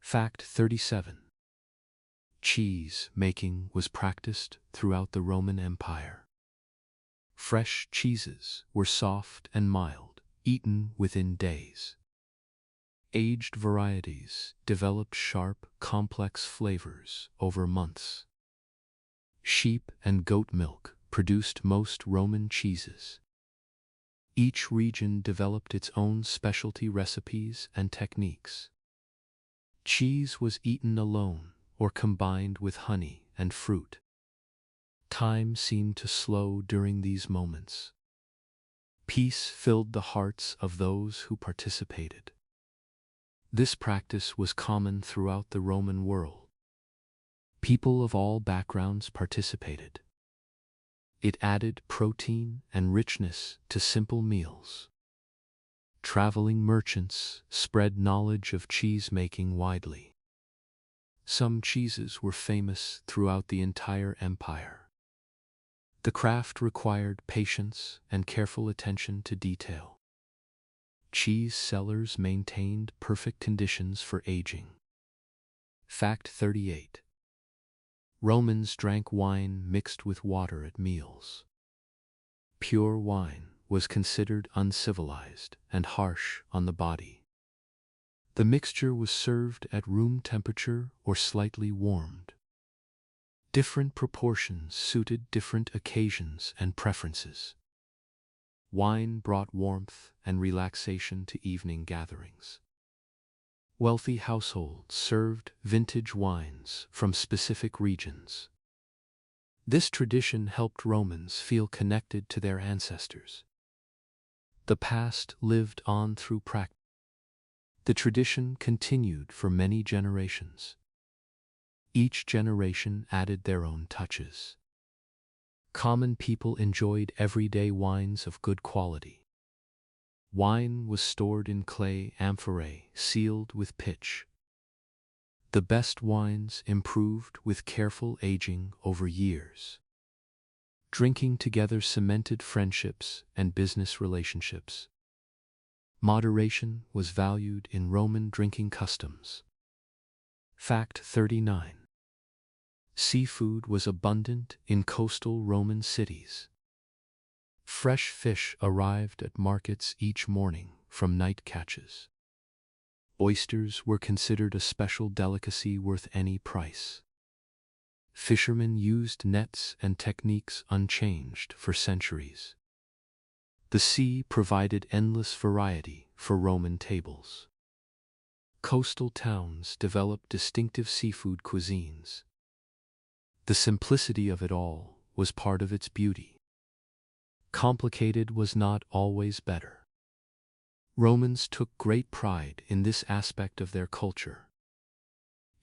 Fact 37. Cheese making was practiced throughout the Roman Empire. Fresh cheeses were soft and mild, eaten within days. Aged varieties developed sharp, complex flavors over months. Sheep and goat milk produced most Roman cheeses. Each region developed its own specialty recipes and techniques. Cheese was eaten alone or combined with honey and fruit. Time seemed to slow during these moments. Peace filled the hearts of those who participated. This practice was common throughout the Roman world. People of all backgrounds participated. It added protein and richness to simple meals. Traveling merchants spread knowledge of cheese making widely. Some cheeses were famous throughout the entire empire. The craft required patience and careful attention to detail. Cheese cellars maintained perfect conditions for aging. Fact 38. Romans drank wine mixed with water at meals. Pure wine was considered uncivilized and harsh on the body. The mixture was served at room temperature or slightly warmed. Different proportions suited different occasions and preferences. Wine brought warmth and relaxation to evening gatherings. Wealthy households served vintage wines from specific regions. This tradition helped Romans feel connected to their ancestors. The past lived on through practice. The tradition continued for many generations. Each generation added their own touches. Common people enjoyed everyday wines of good quality. Wine was stored in clay amphorae sealed with pitch. The best wines improved with careful aging over years. Drinking together cemented friendships and business relationships. Moderation was valued in Roman drinking customs. Fact 39. Seafood was abundant in coastal Roman cities. Fresh fish arrived at markets each morning from night catches. Oysters were considered a special delicacy worth any price. Fishermen used nets and techniques unchanged for centuries. The sea provided endless variety for Roman tables. Coastal towns developed distinctive seafood cuisines. The simplicity of it all was part of its beauty. Complicated was not always better. Romans took great pride in this aspect of their culture.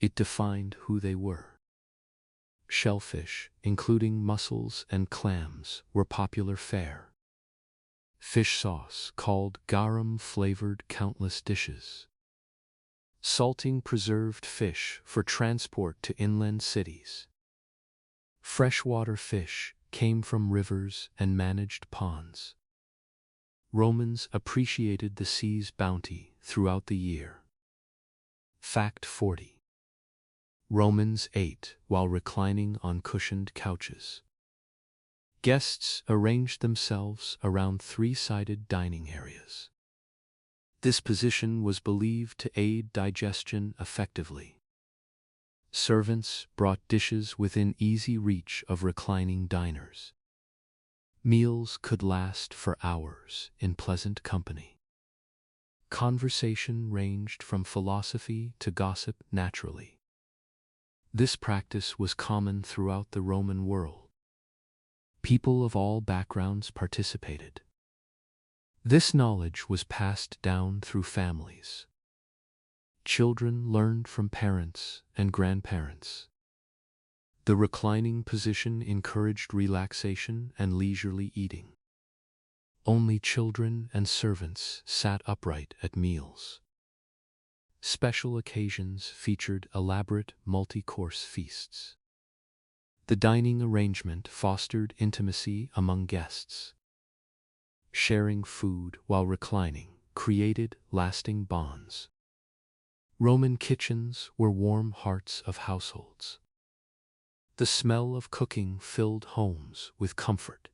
It defined who they were. Shellfish, including mussels and clams, were popular fare. Fish sauce, called garum, flavored countless dishes. Salting preserved fish for transport to inland cities. Freshwater fish came from rivers and managed ponds. Romans appreciated the sea's bounty throughout the year. Fact 40. Romans ate while reclining on cushioned couches. Guests arranged themselves around three-sided dining areas. This position was believed to aid digestion effectively. Servants brought dishes within easy reach of reclining diners. Meals could last for hours in pleasant company. Conversation ranged from philosophy to gossip naturally. This practice was common throughout the Roman world. People of all backgrounds participated. This knowledge was passed down through families. Children learned from parents and grandparents. The reclining position encouraged relaxation and leisurely eating. Only children and servants sat upright at meals. Special occasions featured elaborate multi-course feasts. The dining arrangement fostered intimacy among guests. Sharing food while reclining created lasting bonds. Roman kitchens were warm hearts of households. The smell of cooking filled homes with comfort.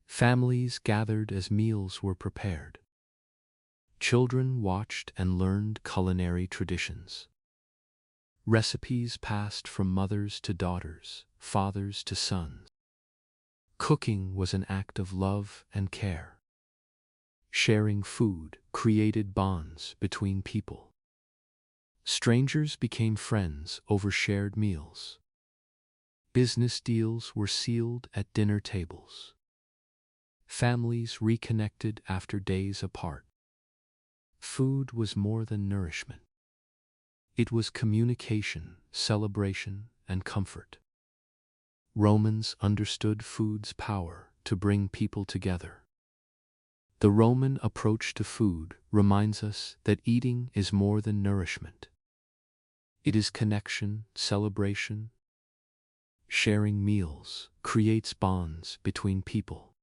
Families gathered as meals were prepared. Children watched and learned culinary traditions. Recipes passed from mothers to daughters, fathers to sons. Cooking was an act of love and care. Sharing food created bonds between people. Strangers became friends over shared meals. Business deals were sealed at dinner tables. Families reconnected after days apart. Food was more than nourishment. It was communication, celebration, and comfort. Romans understood food's power to bring people together. The Roman approach to food reminds us that eating is more than nourishment. It is connection, celebration. Sharing meals creates bonds between people.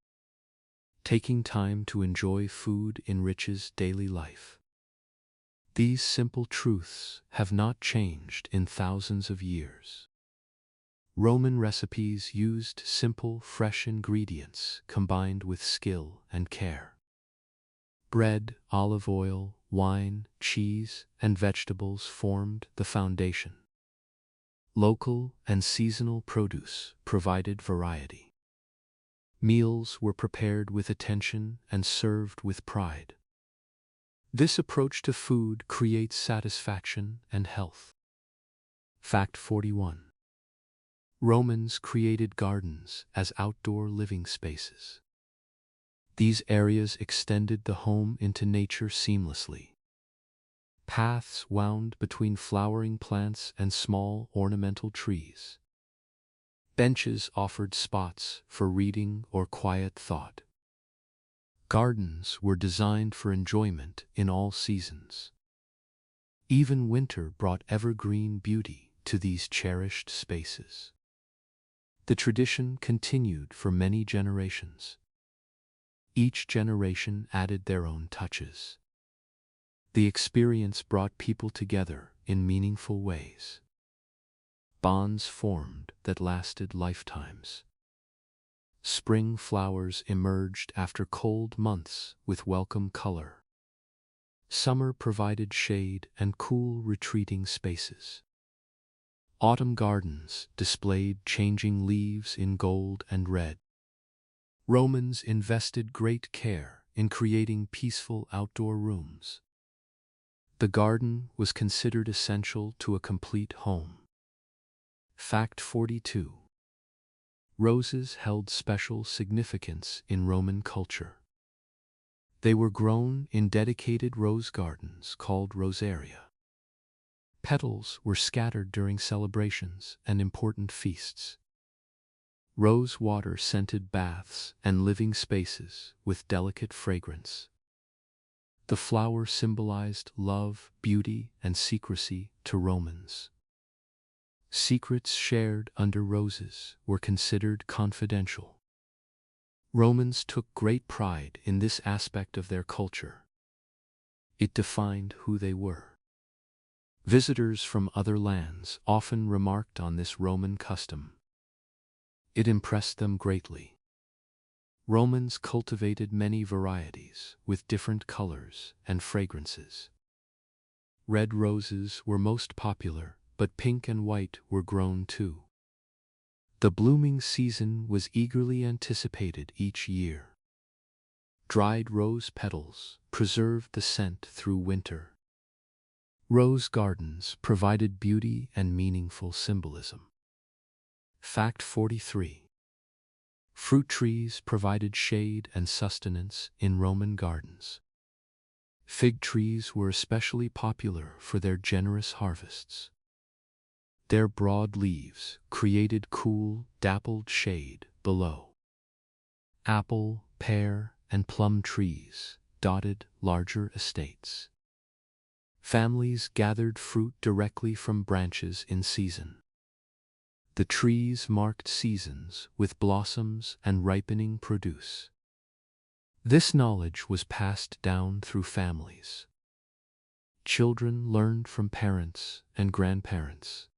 Taking time to enjoy food enriches daily life. These simple truths have not changed in thousands of years. Roman recipes used simple, fresh ingredients combined with skill and care. Bread, olive oil, wine, cheese, and vegetables formed the foundation. Local and seasonal produce provided variety. Meals were prepared with attention and served with pride. This approach to food creates satisfaction and health. Fact 41. Romans created gardens as outdoor living spaces. These areas extended the home into nature seamlessly. Paths wound between flowering plants and small ornamental trees. Benches offered spots for reading or quiet thought. Gardens were designed for enjoyment in all seasons. Even winter brought evergreen beauty to these cherished spaces. The tradition continued for many generations. Each generation added their own touches. The experience brought people together in meaningful ways. Bonds formed that lasted lifetimes. Spring flowers emerged after cold months with welcome color. Summer provided shade and cool retreating spaces. Autumn gardens displayed changing leaves in gold and red. Romans invested great care in creating peaceful outdoor rooms. The garden was considered essential to a complete home. Fact 42. Roses held special significance in Roman culture. They were grown in dedicated rose gardens called rosaria. Petals were scattered during celebrations and important feasts. Rose water scented baths and living spaces with delicate fragrance. The flower symbolized love, beauty, and secrecy to Romans. Secrets shared under roses were considered confidential. Romans took great pride in this aspect of their culture. It defined who they were. Visitors from other lands often remarked on this Roman custom. It impressed them greatly. Romans cultivated many varieties with different colors and fragrances. Red roses were most popular, but pink and white were grown too. The blooming season was eagerly anticipated each year. Dried rose petals preserved the scent through winter. Rose gardens provided beauty and meaningful symbolism. Fact 43. Fruit trees provided shade and sustenance in Roman gardens. Fig trees were especially popular for their generous harvests. Their broad leaves created cool, dappled shade below. Apple, pear, and plum trees dotted larger estates. Families gathered fruit directly from branches in season. The trees marked seasons with blossoms and ripening produce. This knowledge was passed down through families. Children learned from parents and grandparents.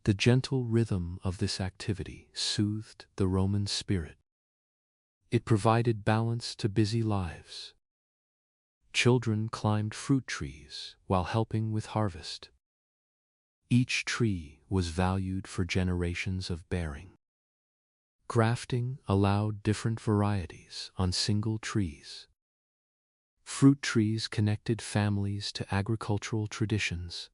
The gentle rhythm of this activity soothed the Roman spirit. It provided balance to busy lives. Children climbed fruit trees while helping with harvest. Each tree was valued for generations of bearing. Grafting allowed different varieties on single trees. Fruit trees connected families to agricultural traditions.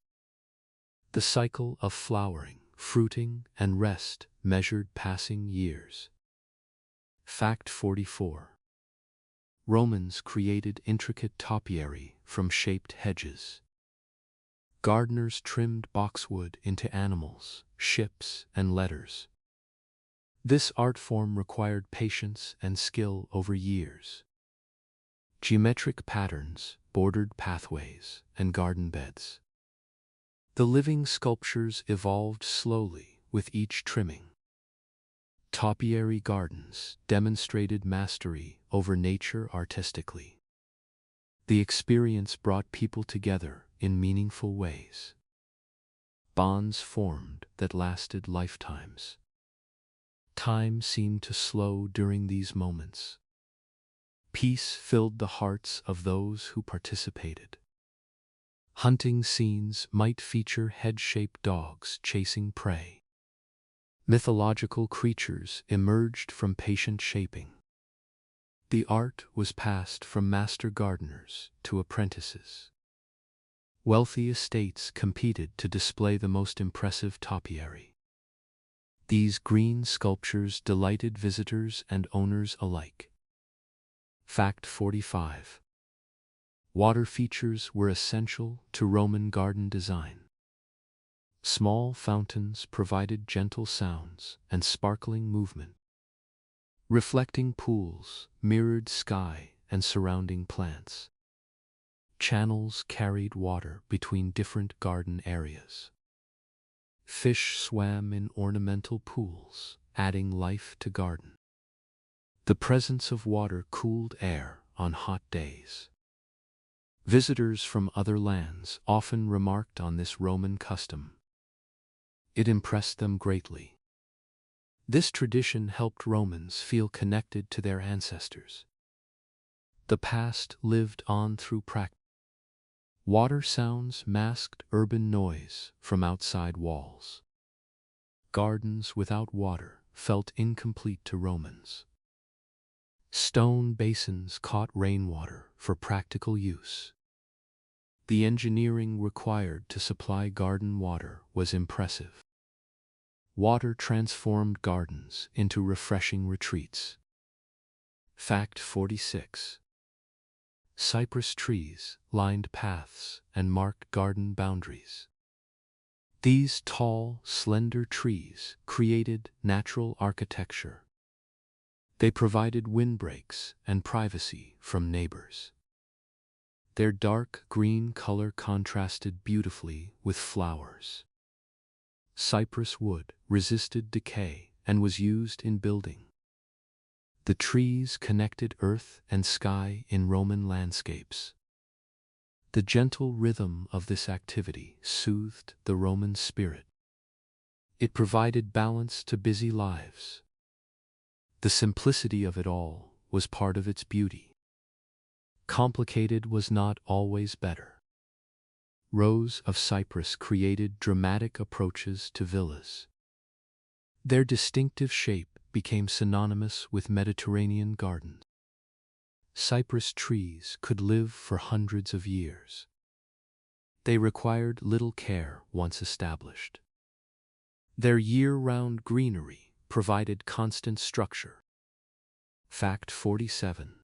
The cycle of flowering, fruiting, and rest measured passing years. Fact 44. Romans created intricate topiary from shaped hedges. Gardeners trimmed boxwood into animals, ships, and letters. This art form required patience and skill over years. Geometric patterns bordered pathways and garden beds. The living sculptures evolved slowly with each trimming. Topiary gardens demonstrated mastery over nature artistically. The experience brought people together in meaningful ways. Bonds formed that lasted lifetimes. Time seemed to slow during these moments. Peace filled the hearts of those who participated. Hunting scenes might feature head-shaped dogs chasing prey. Mythological creatures emerged from patient shaping. The art was passed from master gardeners to apprentices. Wealthy estates competed to display the most impressive topiary. These green sculptures delighted visitors and owners alike. Fact 45. Water features were essential to Roman garden design. Small fountains provided gentle sounds and sparkling movement. Reflecting pools mirrored sky and surrounding plants. Channels carried water between different garden areas. Fish swam in ornamental pools, adding life to garden. The presence of water cooled air on hot days. Visitors from other lands often remarked on this Roman custom. It impressed them greatly. This tradition helped Romans feel connected to their ancestors. The past lived on through practice. Water sounds masked urban noise from outside walls. Gardens without water felt incomplete to Romans. Stone basins caught rainwater for practical use. The engineering required to supply garden water was impressive. Water transformed gardens into refreshing retreats. Fact 46. Cypress trees lined paths and marked garden boundaries. These tall, slender trees created natural architecture. They provided windbreaks and privacy from neighbors. Their dark green color contrasted beautifully with flowers. Cypress wood resisted decay and was used in building. The trees connected earth and sky in Roman landscapes. The gentle rhythm of this activity soothed the Roman spirit. It provided balance to busy lives. The simplicity of it all was part of its beauty. Complicated was not always better. Rows of cypress created dramatic approaches to villas. Their distinctive shape became synonymous with Mediterranean gardens. Cypress trees could live for hundreds of years. They required little care once established. Their year-round greenery provided constant structure. Fact 47.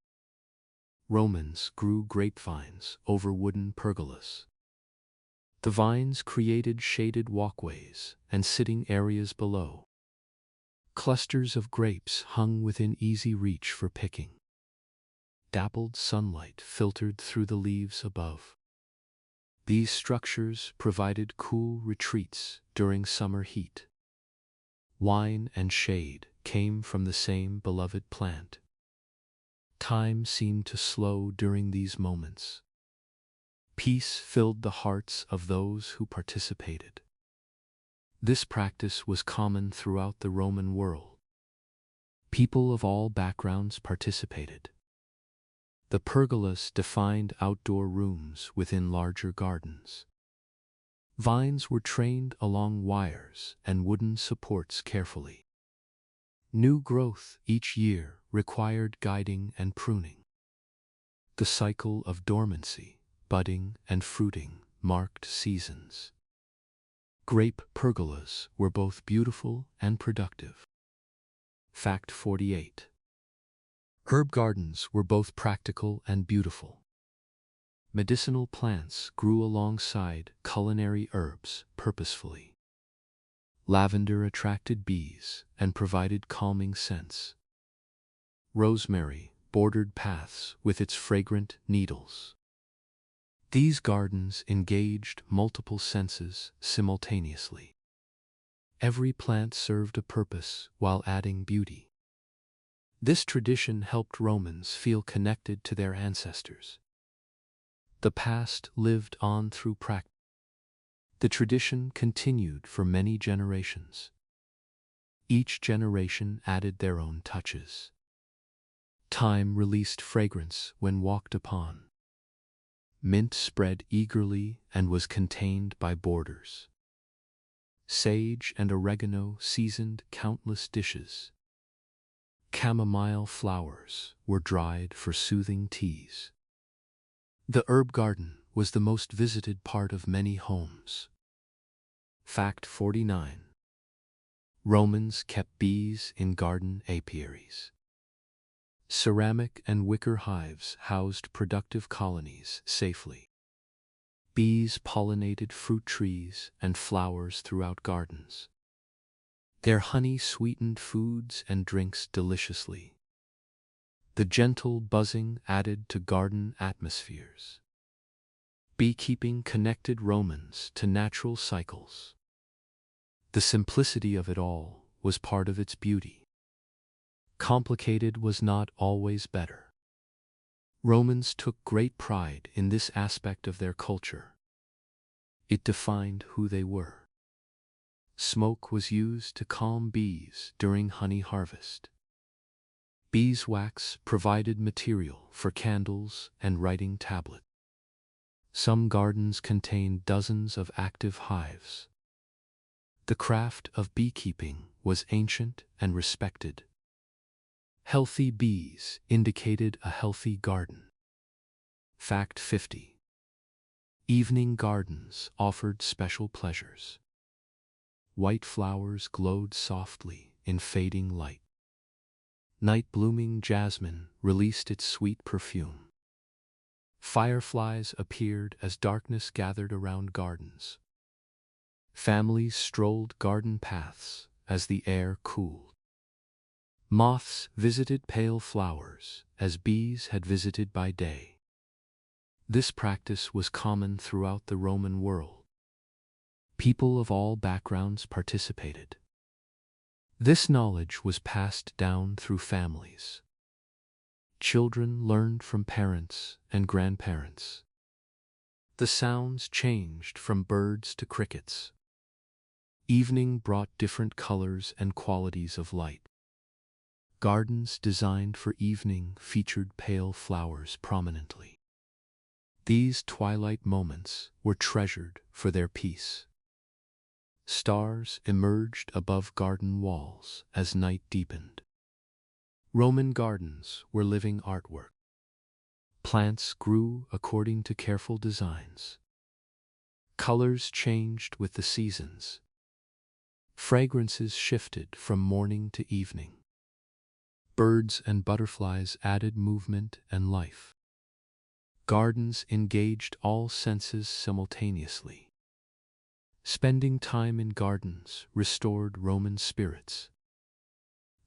Romans grew grapevines over wooden pergolas. The vines created shaded walkways and sitting areas below. Clusters of grapes hung within easy reach for picking. Dappled sunlight filtered through the leaves above. These structures provided cool retreats during summer heat. Wine and shade came from the same beloved plant. Time seemed to slow during these moments. Peace filled the hearts of those who participated. This practice was common throughout the Roman world. People of all backgrounds participated. The pergolas defined outdoor rooms within larger gardens. Vines were trained along wires and wooden supports carefully. New growth each year required guiding and pruning. The cycle of dormancy, budding, and fruiting marked seasons. Grape pergolas were both beautiful and productive. Fact 48. Herb gardens were both practical and beautiful. Medicinal plants grew alongside culinary herbs purposefully. Lavender attracted bees and provided calming scents. Rosemary bordered paths with its fragrant needles. These gardens engaged multiple senses simultaneously. Every plant served a purpose while adding beauty. This tradition helped Romans feel connected to their ancestors. The past lived on through practice. The tradition continued for many generations. Each generation added their own touches. Time released fragrance when walked upon. Mint spread eagerly and was contained by borders. Sage and oregano seasoned countless dishes. Chamomile flowers were dried for soothing teas. The herb garden was the most visited part of many homes. Fact 49. Romans kept bees in garden apiaries. Ceramic and wicker hives housed productive colonies safely. Bees pollinated fruit trees and flowers throughout gardens. Their honey sweetened foods and drinks deliciously. The gentle buzzing added to garden atmospheres. Beekeeping connected Romans to natural cycles. The simplicity of it all was part of its beauty. Complicated was not always better. Romans took great pride in this aspect of their culture. It defined who they were. Smoke was used to calm bees during honey harvest. Beeswax provided material for candles and writing tablets. Some gardens contained dozens of active hives. The craft of beekeeping was ancient and respected. Healthy bees indicated a healthy garden. Fact 50. Evening gardens offered special pleasures. White flowers glowed softly in fading light. Night-blooming jasmine released its sweet perfume. Fireflies appeared as darkness gathered around gardens. Families strolled garden paths as the air cooled. Moths visited pale flowers as bees had visited by day. This practice was common throughout the Roman world. People of all backgrounds participated. This knowledge was passed down through families. Children learned from parents and grandparents. The sounds changed from birds to crickets. Evening brought different colors and qualities of light. Gardens designed for evening featured pale flowers prominently. These twilight moments were treasured for their peace. Stars emerged above garden walls as night deepened. Roman gardens were living artwork. Plants grew according to careful designs. Colors changed with the seasons. Fragrances shifted from morning to evening. Birds and butterflies added movement and life. Gardens engaged all senses simultaneously. Spending time in gardens restored Roman spirits.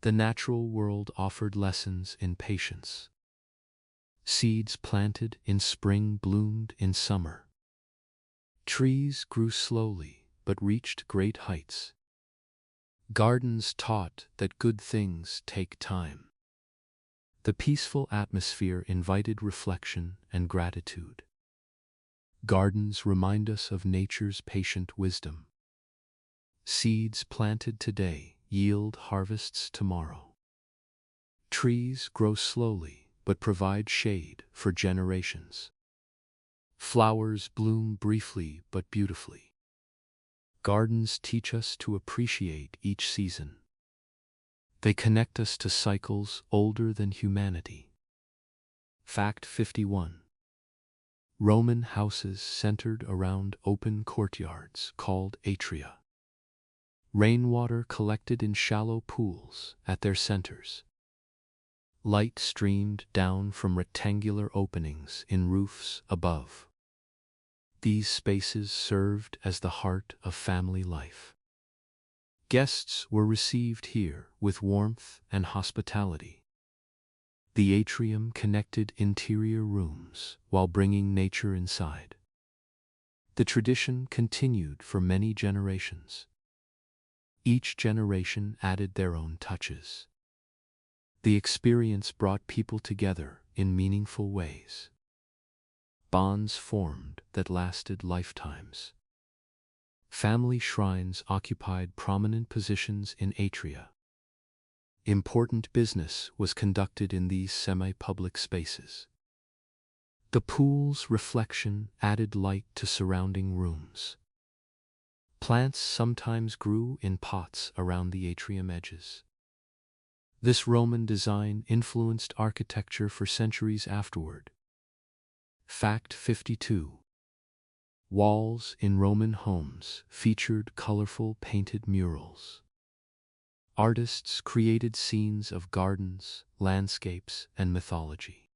The natural world offered lessons in patience. Seeds planted in spring bloomed in summer. Trees grew slowly but reached great heights. Gardens taught that good things take time. The peaceful atmosphere invited reflection and gratitude. Gardens remind us of nature's patient wisdom. Seeds planted today yield harvests tomorrow. Trees grow slowly but provide shade for generations. Flowers bloom briefly but beautifully. Gardens teach us to appreciate each season. They connect us to cycles older than humanity. Fact 51. Roman houses centered around open courtyards called atria. Rainwater collected in shallow pools at their centers. Light streamed down from rectangular openings in roofs above. These spaces served as the heart of family life. Guests were received here with warmth and hospitality. The atrium connected interior rooms while bringing nature inside. The tradition continued for many generations. Each generation added their own touches. The experience brought people together in meaningful ways. Bonds formed that lasted lifetimes. Family shrines occupied prominent positions in atria. Important business was conducted in these semi-public spaces. The pool's reflection added light to surrounding rooms. Plants sometimes grew in pots around the atrium edges. This Roman design influenced architecture for centuries afterward. Fact 52. Walls in Roman homes featured colorful painted murals. Artists created scenes of gardens, landscapes, and mythology.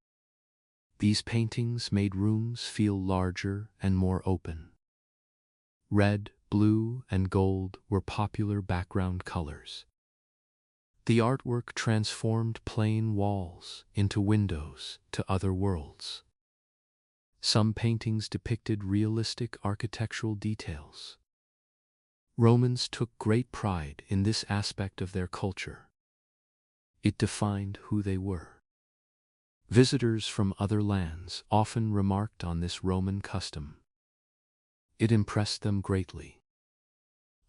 These paintings made rooms feel larger and more open. Red, blue, and gold were popular background colors. The artwork transformed plain walls into windows to other worlds. Some paintings depicted realistic architectural details. Romans took great pride in this aspect of their culture. It defined who they were. Visitors from other lands often remarked on this Roman custom. It impressed them greatly.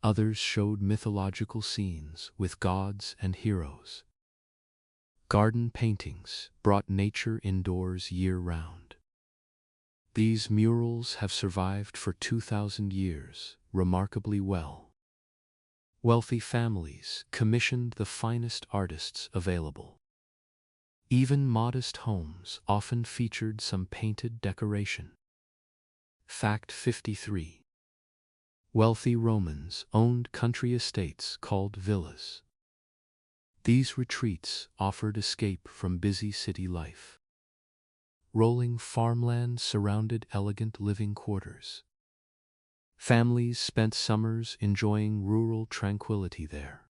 Others showed mythological scenes with gods and heroes. Garden paintings brought nature indoors year-round. These murals have survived for 2,000 years remarkably well. Wealthy families commissioned the finest artists available. Even modest homes often featured some painted decoration. Fact 53. Wealthy Romans owned country estates called villas. These retreats offered escape from busy city life. Rolling farmland surrounded elegant living quarters. Families spent summers enjoying rural tranquility there.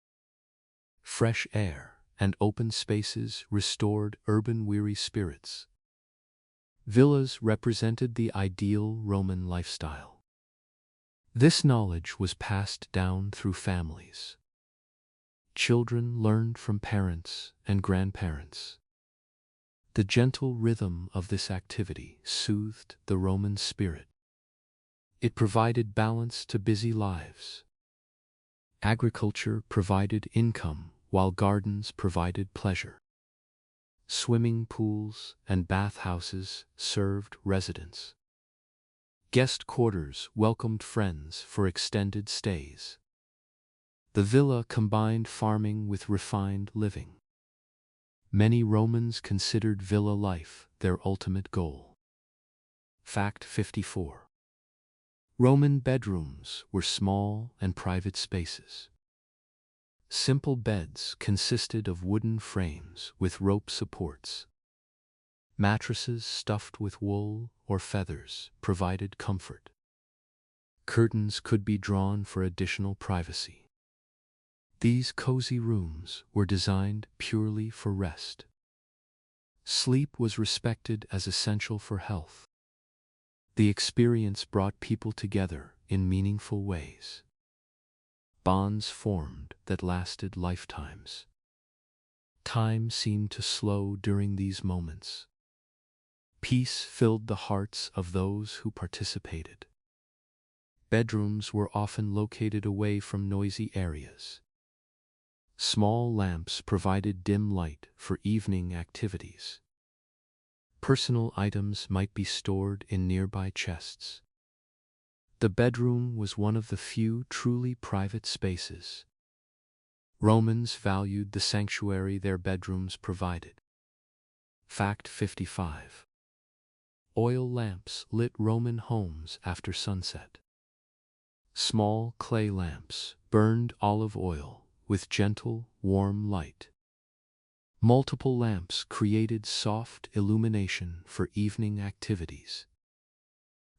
Fresh air and open spaces restored urban-weary spirits. Villas represented the ideal Roman lifestyle. This knowledge was passed down through families. Children learned from parents and grandparents. The gentle rhythm of this activity soothed the Roman spirit. It provided balance to busy lives. Agriculture provided income, while gardens provided pleasure. Swimming pools and bathhouses served residents. Guest quarters welcomed friends for extended stays. The villa combined farming with refined living. Many Romans considered villa life their ultimate goal. Fact 54. Roman bedrooms were small and private spaces. Simple beds consisted of wooden frames with rope supports. Mattresses stuffed with wool or feathers provided comfort. Curtains could be drawn for additional privacy. These cozy rooms were designed purely for rest. Sleep was respected as essential for health. The experience brought people together in meaningful ways. Bonds formed that lasted lifetimes. Time seemed to slow during these moments. Peace filled the hearts of those who participated. Bedrooms were often located away from noisy areas. Small lamps provided dim light for evening activities. Personal items might be stored in nearby chests. The bedroom was one of the few truly private spaces. Romans valued the sanctuary their bedrooms provided. Fact 55. Oil lamps lit Roman homes after sunset. Small clay lamps burned olive oil with gentle, warm light. Multiple lamps created soft illumination for evening activities.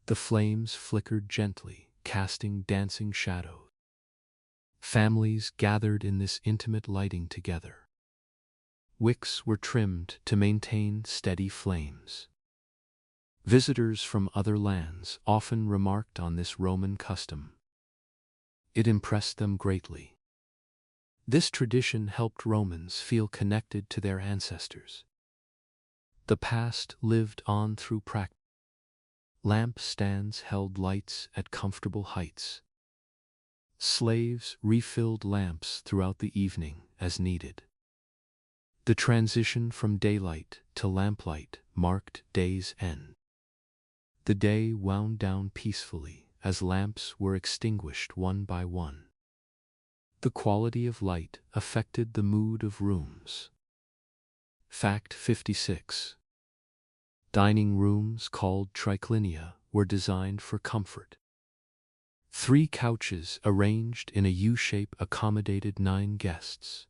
The flames flickered gently, casting dancing shadows. Families gathered in this intimate lighting together. Wicks were trimmed to maintain steady flames. Visitors from other lands often remarked on this Roman custom. It impressed them greatly. This tradition helped Romans feel connected to their ancestors. The past lived on through practice. Lamp stands held lights at comfortable heights. Slaves refilled lamps throughout the evening as needed. The transition from daylight to lamplight marked day's end. The day wound down peacefully as lamps were extinguished one by one. The quality of light affected the mood of rooms. Fact 56. Dining rooms called triclinia were designed for comfort. 3 couches arranged in a U-shape accommodated 9 guests.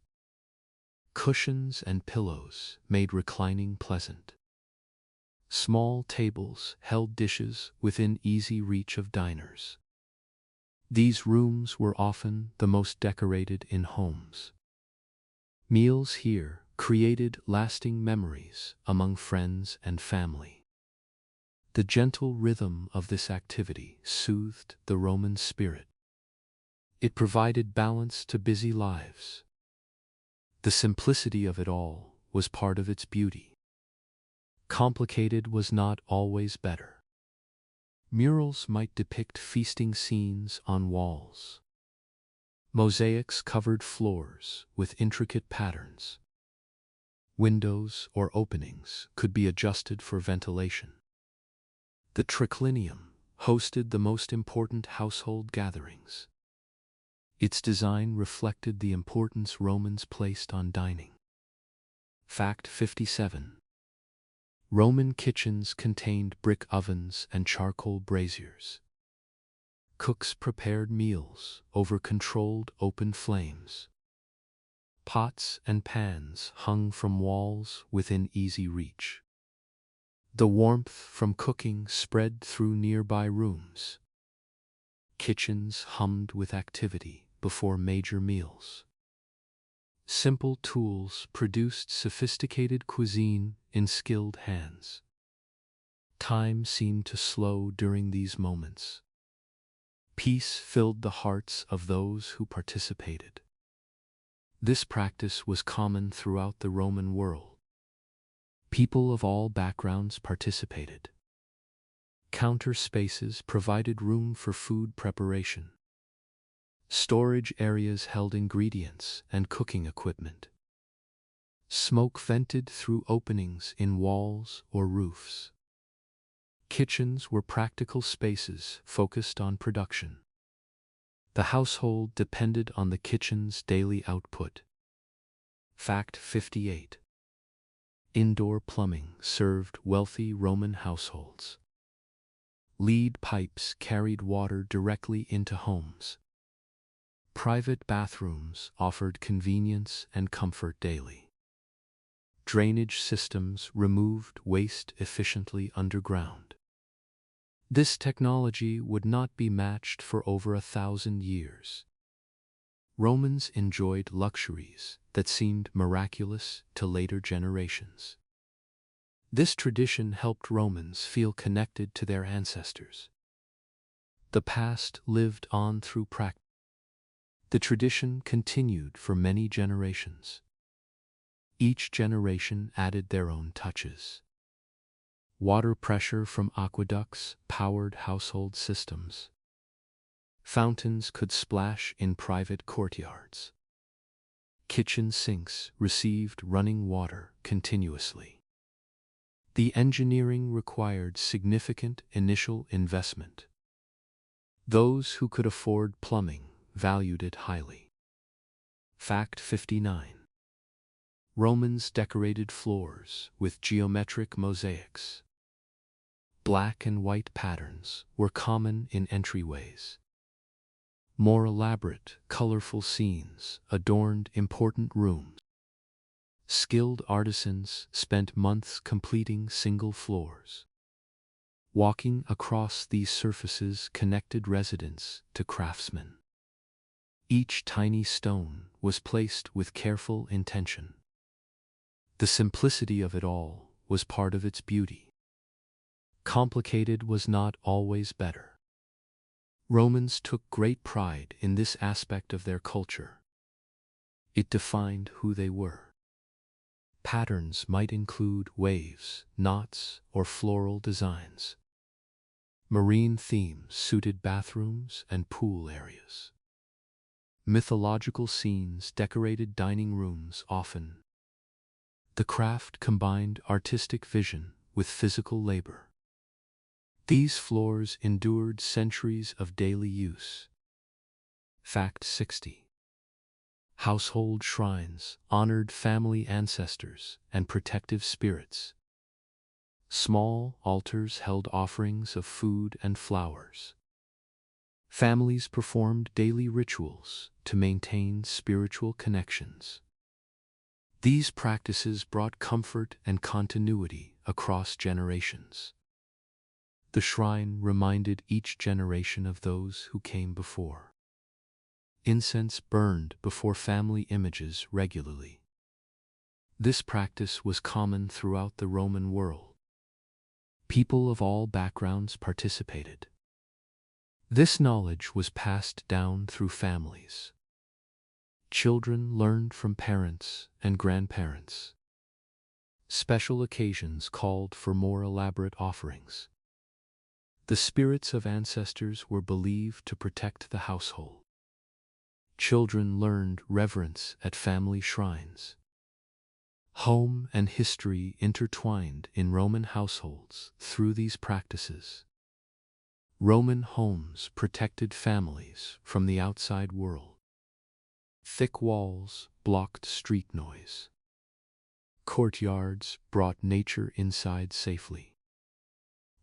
Cushions and pillows made reclining pleasant. Small tables held dishes within easy reach of diners. These rooms were often the most decorated in homes. Meals here created lasting memories among friends and family. The gentle rhythm of this activity soothed the Roman spirit. It provided balance to busy lives. The simplicity of it all was part of its beauty. Complicated was not always better. Murals might depict feasting scenes on walls. Mosaics covered floors with intricate patterns. Windows or openings could be adjusted for ventilation. The triclinium hosted the most important household gatherings. Its design reflected the importance Romans placed on dining. Fact 57. Roman kitchens contained brick ovens and charcoal braziers. Cooks prepared meals over controlled open flames. Pots and pans hung from walls within easy reach. The warmth from cooking spread through nearby rooms. Kitchens hummed with activity before major meals. Simple tools produced sophisticated cuisine in skilled hands. Time seemed to slow during these moments. Peace filled the hearts of those who participated. This practice was common throughout the Roman world. People of all backgrounds participated. Counter spaces provided room for food preparation. Storage areas held ingredients and cooking equipment. Smoke vented through openings in walls or roofs. Kitchens were practical spaces focused on production. The household depended on the kitchen's daily output. Fact 58. Indoor plumbing served wealthy Roman households. Lead pipes carried water directly into homes. Private bathrooms offered convenience and comfort daily. Drainage systems removed waste efficiently underground. This technology would not be matched for over 1,000 years. Romans enjoyed luxuries that seemed miraculous to later generations. This tradition helped Romans feel connected to their ancestors. The past lived on through practice. The tradition continued for many generations. Each generation added their own touches. Water pressure from aqueducts powered household systems. Fountains could splash in private courtyards. Kitchen sinks received running water continuously. The engineering required significant initial investment. Those who could afford plumbing valued it highly. Fact 59. Romans decorated floors with geometric mosaics. Black and white patterns were common in entryways. More elaborate, colorful scenes adorned important rooms. Skilled artisans spent months completing single floors. Walking across these surfaces connected residents to craftsmen. Each tiny stone was placed with careful intention. The simplicity of it all was part of its beauty. Complicated was not always better. Romans took great pride in this aspect of their culture. It defined who they were. Patterns might include waves, knots, or floral designs. Marine themes suited bathrooms and pool areas. Mythological scenes decorated dining rooms often. The craft combined artistic vision with physical labor. These floors endured centuries of daily use. Fact 60. Household shrines honored family ancestors and protective spirits. Small altars held offerings of food and flowers. Families performed daily rituals to maintain spiritual connections. These practices brought comfort and continuity across generations. The shrine reminded each generation of those who came before. Incense burned before family images regularly. This practice was common throughout the Roman world. People of all backgrounds participated. This knowledge was passed down through families. Children learned from parents and grandparents. Special occasions called for more elaborate offerings. The spirits of ancestors were believed to protect the household. Children learned reverence at family shrines. Home and history intertwined in Roman households through these practices. Roman homes protected families from the outside world. Thick walls blocked street noise. Courtyards brought nature inside safely.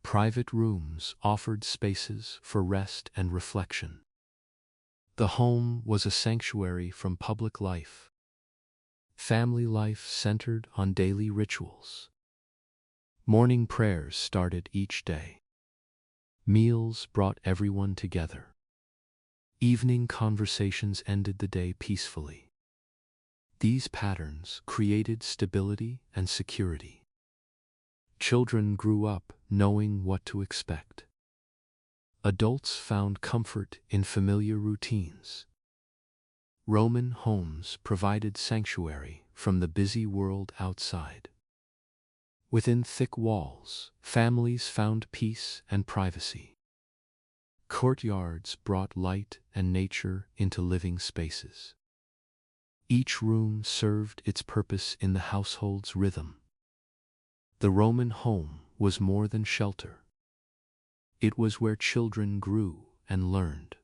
Private rooms offered spaces for rest and reflection. The home was a sanctuary from public life. Family life centered on daily rituals. Morning prayers started each day. Meals brought everyone together. Evening conversations ended the day peacefully. These patterns created stability and security. Children grew up knowing what to expect. Adults found comfort in familiar routines. Roman homes provided sanctuary from the busy world outside. Within thick walls, families found peace and privacy. Courtyards brought light and nature into living spaces. Each room served its purpose in the household's rhythm. The Roman home was more than shelter. It was where children grew and learned,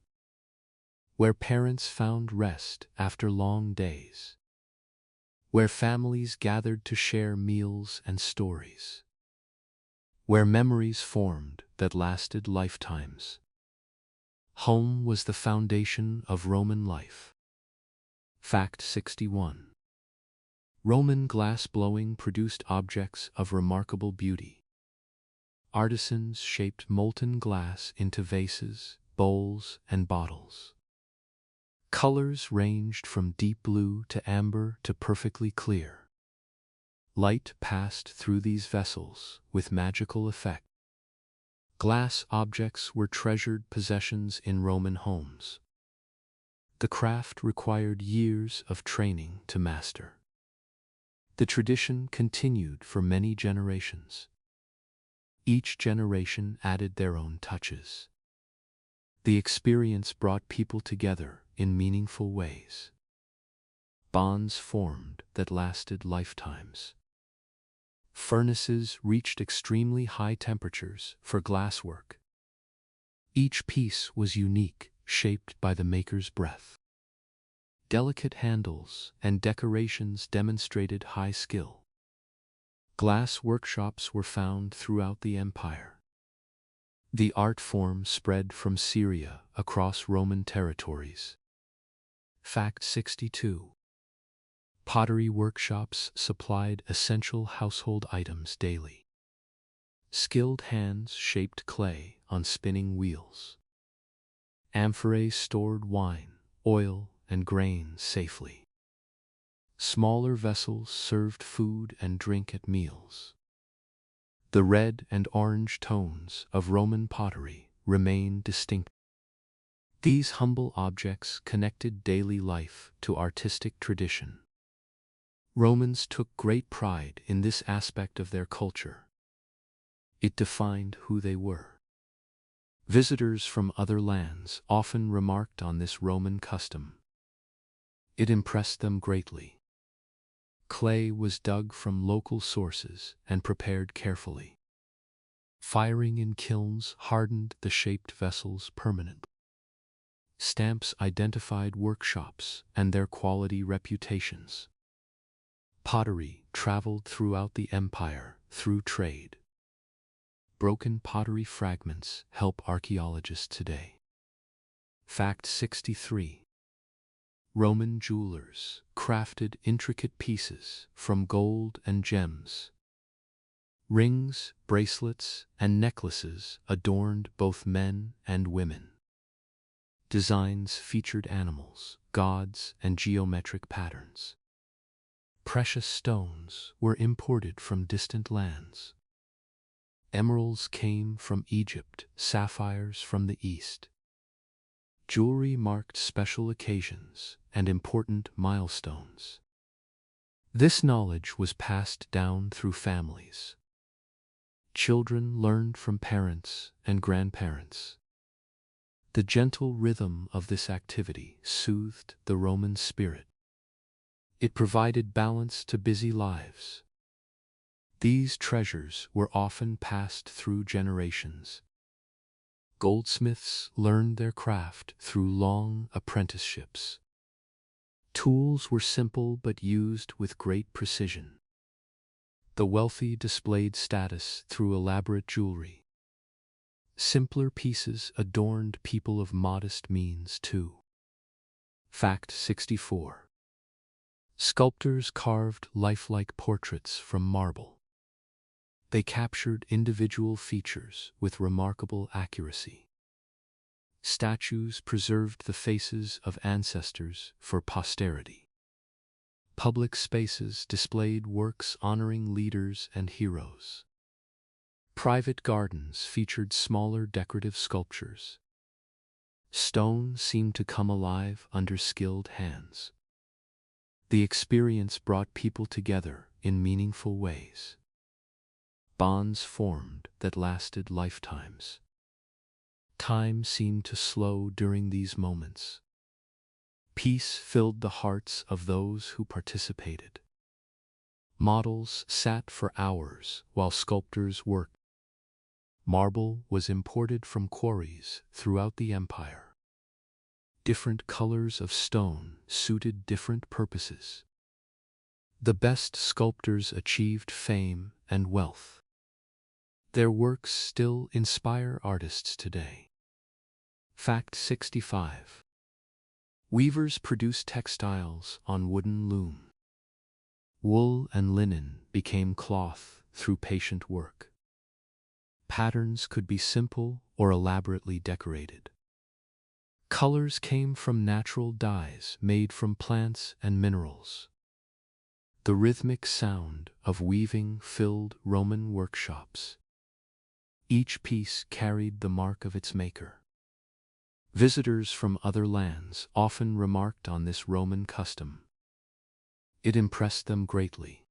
where parents found rest after long days, where families gathered to share meals and stories, where memories formed that lasted lifetimes. Home was the foundation of Roman life. Fact 61. Roman glass blowing produced objects of remarkable beauty. Artisans shaped molten glass into vases, bowls, and bottles. Colors ranged from deep blue to amber to perfectly clear. Light passed through these vessels with magical effect. Glass objects were treasured possessions in Roman homes. The craft required years of training to master. The tradition continued for many generations. Each generation added their own touches. The experience brought people together in meaningful ways. Bonds formed that lasted lifetimes. Furnaces reached extremely high temperatures for glasswork. Each piece was unique, shaped by the maker's breath. Delicate handles and decorations demonstrated high skill. Glass workshops were found throughout the empire. The art form spread from Syria across Roman territories. Fact 62. Pottery workshops supplied essential household items daily. Skilled hands shaped clay on spinning wheels. Amphorae stored wine, oil, and grain safely. Smaller vessels served food and drink at meals. The red and orange tones of Roman pottery remain distinct. These humble objects connected daily life to artistic tradition. Romans took great pride in this aspect of their culture. It defined who they were. Visitors from other lands often remarked on this Roman custom. It impressed them greatly. Clay was dug from local sources and prepared carefully. Firing in kilns hardened the shaped vessels permanently. Stamps identified workshops and their quality reputations. Pottery traveled throughout the empire through trade. Broken pottery fragments help archaeologists today. Fact 63. Roman jewelers crafted intricate pieces from gold and gems. Rings, bracelets, and necklaces adorned both men and women. Designs featured animals, gods, and geometric patterns. Precious stones were imported from distant lands. Emeralds came from Egypt, sapphires from the East. Jewelry marked special occasions and important milestones. This knowledge was passed down through families. Children learned from parents and grandparents. The gentle rhythm of this activity soothed the Roman spirit. It provided balance to busy lives. These treasures were often passed through generations. Goldsmiths learned their craft through long apprenticeships. Tools were simple but used with great precision. The wealthy displayed status through elaborate jewelry. Simpler pieces adorned people of modest means too. Fact 64. Sculptors carved lifelike portraits from marble. They captured individual features with remarkable accuracy. Statues preserved the faces of ancestors for posterity. Public spaces displayed works honoring leaders and heroes. Private gardens featured smaller decorative sculptures. Stone seemed to come alive under skilled hands. The experience brought people together in meaningful ways. Bonds formed that lasted lifetimes. Time seemed to slow during these moments. Peace filled the hearts of those who participated. Models sat for hours while sculptors worked. Marble was imported from quarries throughout the empire. Different colors of stone suited different purposes. The best sculptors achieved fame and wealth. Their works still inspire artists today. Fact 65. Weavers produced textiles on wooden loom. Wool and linen became cloth through patient work. Patterns could be simple or elaborately decorated. Colors came from natural dyes made from plants and minerals. The rhythmic sound of weaving filled Roman workshops. Each piece carried the mark of its maker. Visitors from other lands often remarked on this Roman custom. It impressed them greatly.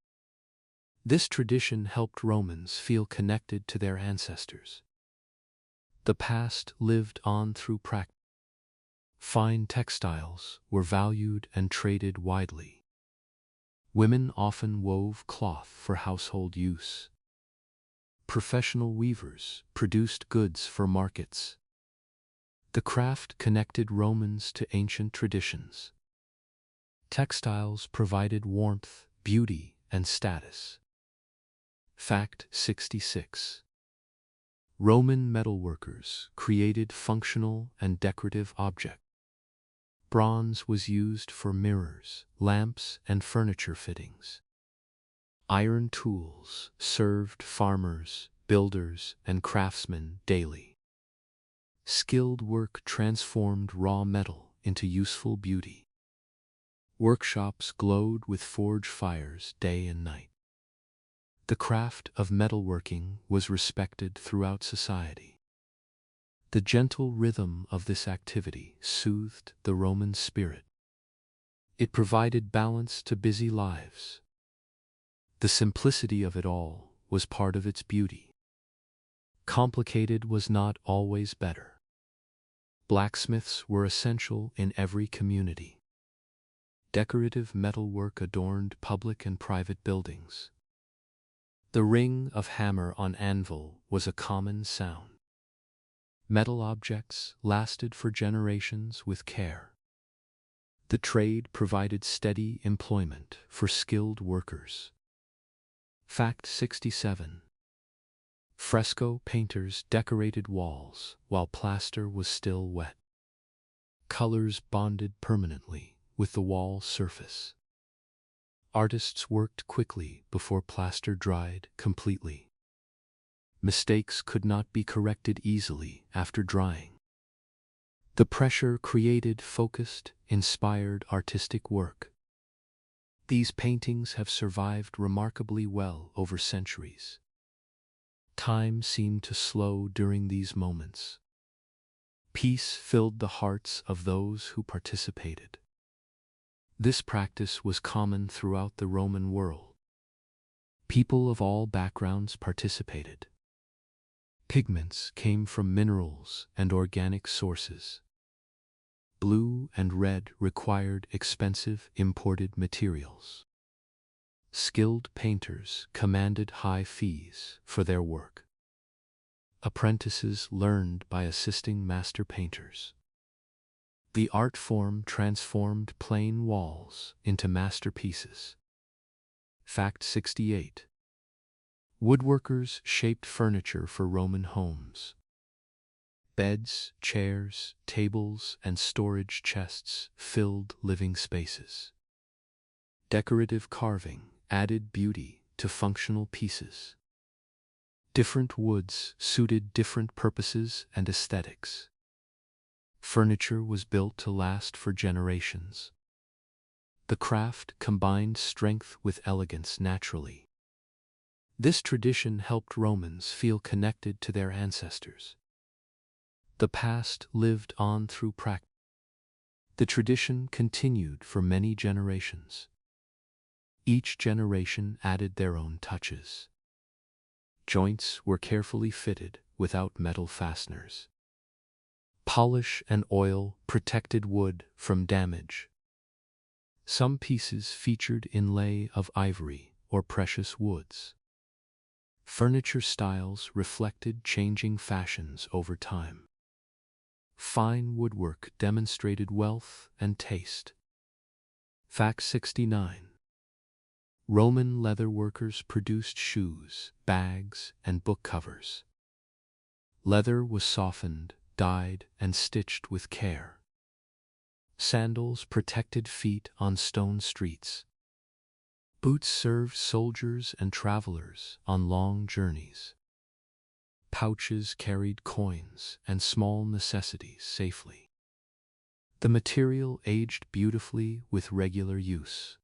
This tradition helped Romans feel connected to their ancestors. The past lived on through practice. Fine textiles were valued and traded widely. Women often wove cloth for household use. Professional weavers produced goods for markets. The craft connected Romans to ancient traditions. Textiles provided warmth, beauty, and status. Fact 66. Roman metalworkers created functional and decorative objects. Bronze was used for mirrors, lamps, and furniture fittings. Iron tools served farmers, builders, and craftsmen daily. Skilled work transformed raw metal into useful beauty. Workshops glowed with forge fires day and night. The craft of metalworking was respected throughout society. The gentle rhythm of this activity soothed the Roman spirit. It provided balance to busy lives. The simplicity of it all was part of its beauty. Complicated was not always better. Blacksmiths were essential in every community. Decorative metalwork adorned public and private buildings. The ring of hammer on anvil was a common sound. Metal objects lasted for generations with care. The trade provided steady employment for skilled workers. Fact 67. Fresco painters decorated walls while plaster was still wet. Colors bonded permanently with the wall surface. Artists worked quickly before plaster dried completely. Mistakes could not be corrected easily after drying. The pressure created focused, inspired artistic work. These paintings have survived remarkably well over centuries. Time seemed to slow during these moments. Peace filled the hearts of those who participated. This practice was common throughout the Roman world. People of all backgrounds participated. Pigments came from minerals and organic sources. Blue and red required expensive imported materials. Skilled painters commanded high fees for their work. Apprentices learned by assisting master painters. The art form transformed plain walls into masterpieces. Fact 68. Woodworkers shaped furniture for Roman homes. Beds, chairs, tables, and storage chests filled living spaces. Decorative carving added beauty to functional pieces. Different woods suited different purposes and aesthetics. Furniture was built to last for generations. The craft combined strength with elegance naturally. This tradition helped Romans feel connected to their ancestors. The past lived on through practice. The tradition continued for many generations. Each generation added their own touches. Joints were carefully fitted without metal fasteners. Polish and oil protected wood from damage. Some pieces featured inlay of ivory or precious woods. Furniture styles reflected changing fashions over time. Fine woodwork demonstrated wealth and taste. Fact 69. Roman leather workers produced shoes, bags, and book covers. Leather was softened, dyed, and stitched with care. Sandals protected feet on stone streets. Boots served soldiers and travelers on long journeys. Pouches carried coins and small necessities safely. The material aged beautifully with regular use.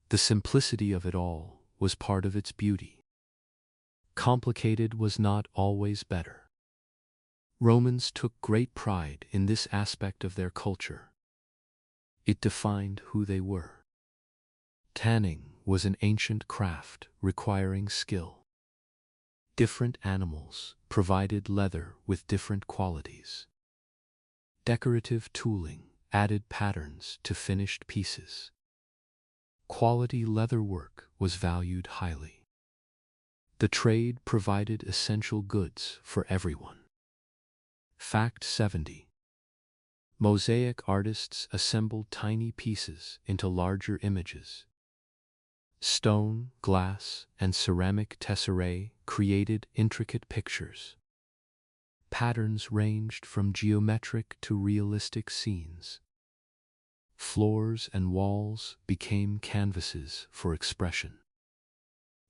The simplicity of it all was part of its beauty. Complicated was not always better. Romans took great pride in this aspect of their culture. It defined who they were. Tanning was an ancient craft requiring skill. Different animals provided leather with different qualities. Decorative tooling added patterns to finished pieces. Quality leather work was valued highly. The trade provided essential goods for everyone. Fact 70. Mosaic artists assembled tiny pieces into larger images. Stone, glass, and ceramic tesserae created intricate pictures. Patterns ranged from geometric to realistic scenes. Floors and walls became canvases for expression.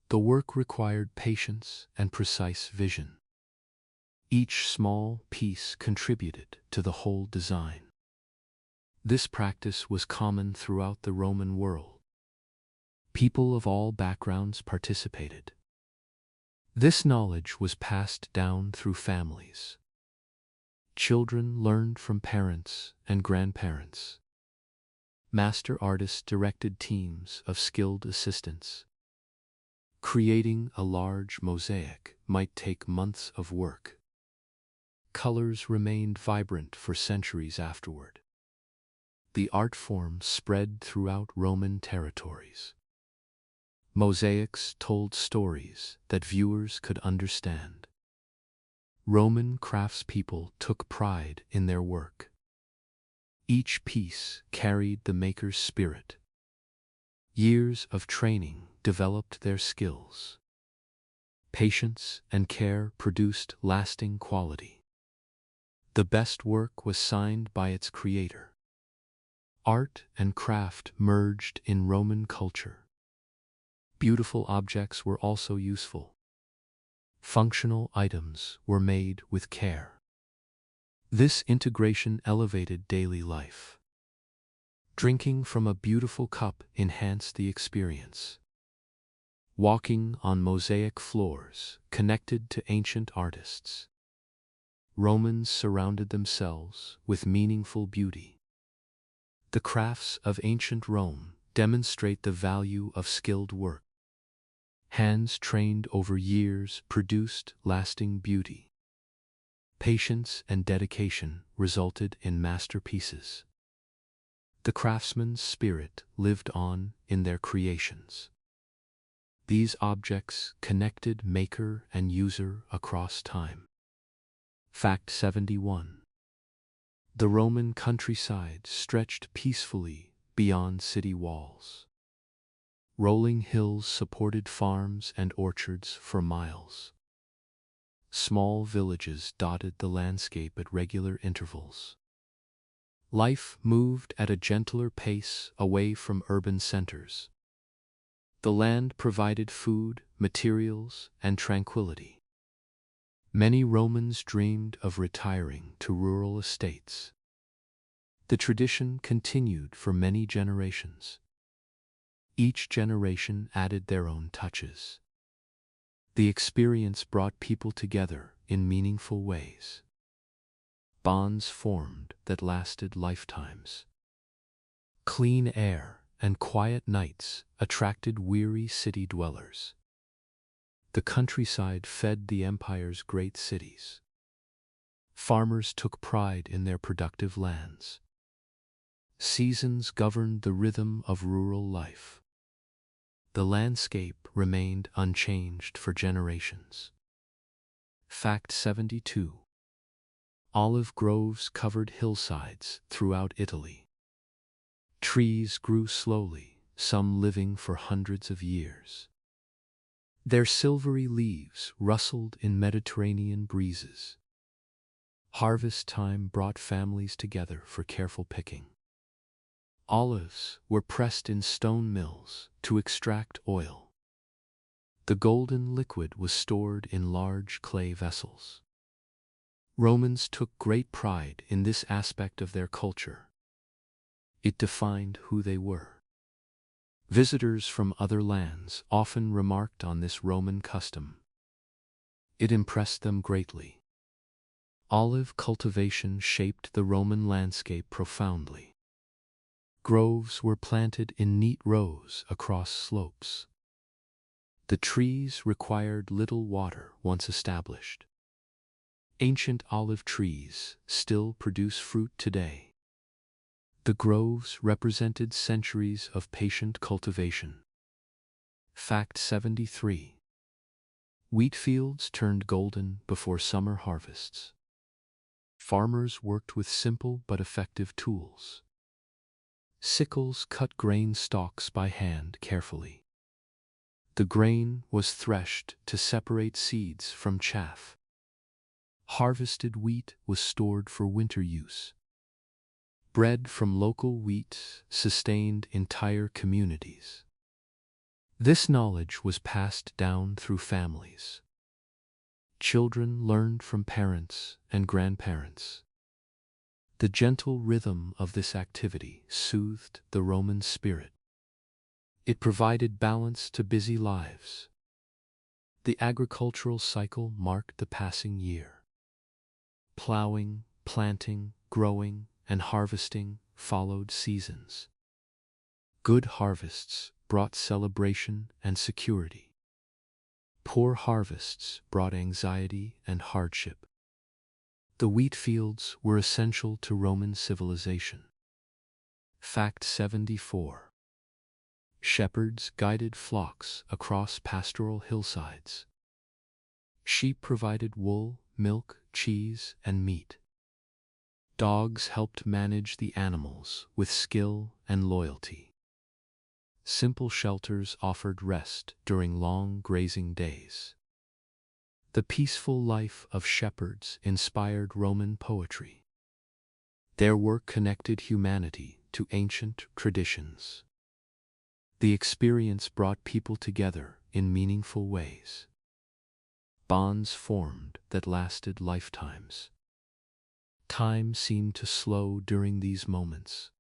The work required patience and precise vision. Each small piece contributed to the whole design. This practice was common throughout the Roman world. People of all backgrounds participated. This knowledge was passed down through families. Children learned from parents and grandparents. Master artists directed teams of skilled assistants. Creating a large mosaic might take months of work. Colors remained vibrant for centuries afterward. The art form spread throughout Roman territories. Mosaics told stories that viewers could understand. Roman craftspeople took pride in their work. Each piece carried the maker's spirit. Years of training developed their skills. Patience and care produced lasting quality. The best work was signed by its creator. Art and craft merged in Roman culture. Beautiful objects were also useful. Functional items were made with care. This integration elevated daily life. Drinking from a beautiful cup enhanced the experience. Walking on mosaic floors connected to ancient artists. Romans surrounded themselves with meaningful beauty. The crafts of ancient Rome demonstrate the value of skilled work. Hands trained over years produced lasting beauty. Patience and dedication resulted in masterpieces. The craftsman's spirit lived on in their creations. These objects connected maker and user across time. Fact 71. The Roman countryside stretched peacefully beyond city walls. Rolling hills supported farms and orchards for miles. Small villages dotted the landscape at regular intervals. Life moved at a gentler pace away from urban centers. The land provided food, materials, and tranquility. Many Romans dreamed of retiring to rural estates. The tradition continued for many generations. Each generation added their own touches. The experience brought people together in meaningful ways. Bonds formed that lasted lifetimes. Clean air and quiet nights attracted weary city dwellers. The countryside fed the empire's great cities. Farmers took pride in their productive lands. Seasons governed the rhythm of rural life. The landscape remained unchanged for generations. Fact 72. Olive groves covered hillsides throughout Italy. Trees grew slowly, some living for hundreds of years. Their silvery leaves rustled in Mediterranean breezes. Harvest time brought families together for careful picking. Olives were pressed in stone mills to extract oil. The golden liquid was stored in large clay vessels. Romans took great pride in this aspect of their culture. It defined who they were. Visitors from other lands often remarked on this Roman custom. It impressed them greatly. Olive cultivation shaped the Roman landscape profoundly. Groves were planted in neat rows across slopes. The trees required little water once established. Ancient olive trees still produce fruit today. The groves represented centuries of patient cultivation. Fact 73. Wheat fields turned golden before summer harvests. Farmers worked with simple but effective tools. Sickles cut grain stalks by hand carefully. The grain was threshed to separate seeds from chaff. Harvested wheat was stored for winter use. Bread from local wheat sustained entire communities. This knowledge was passed down through families. Children learned from parents and grandparents. The gentle rhythm of this activity soothed the Roman spirit. It provided balance to busy lives. The agricultural cycle marked the passing year. Plowing, planting, growing, and harvesting followed seasons. Good harvests brought celebration and security. Poor harvests brought anxiety and hardship. The wheat fields were essential to Roman civilization. Fact 74. Shepherds guided flocks across pastoral hillsides. Sheep provided wool, milk, cheese, and meat. Dogs helped manage the animals with skill and loyalty. Simple shelters offered rest during long grazing days. The peaceful life of shepherds inspired Roman poetry. Their work connected humanity to ancient traditions. The experience brought people together in meaningful ways. Bonds formed that lasted lifetimes. Time seemed to slow during these moments.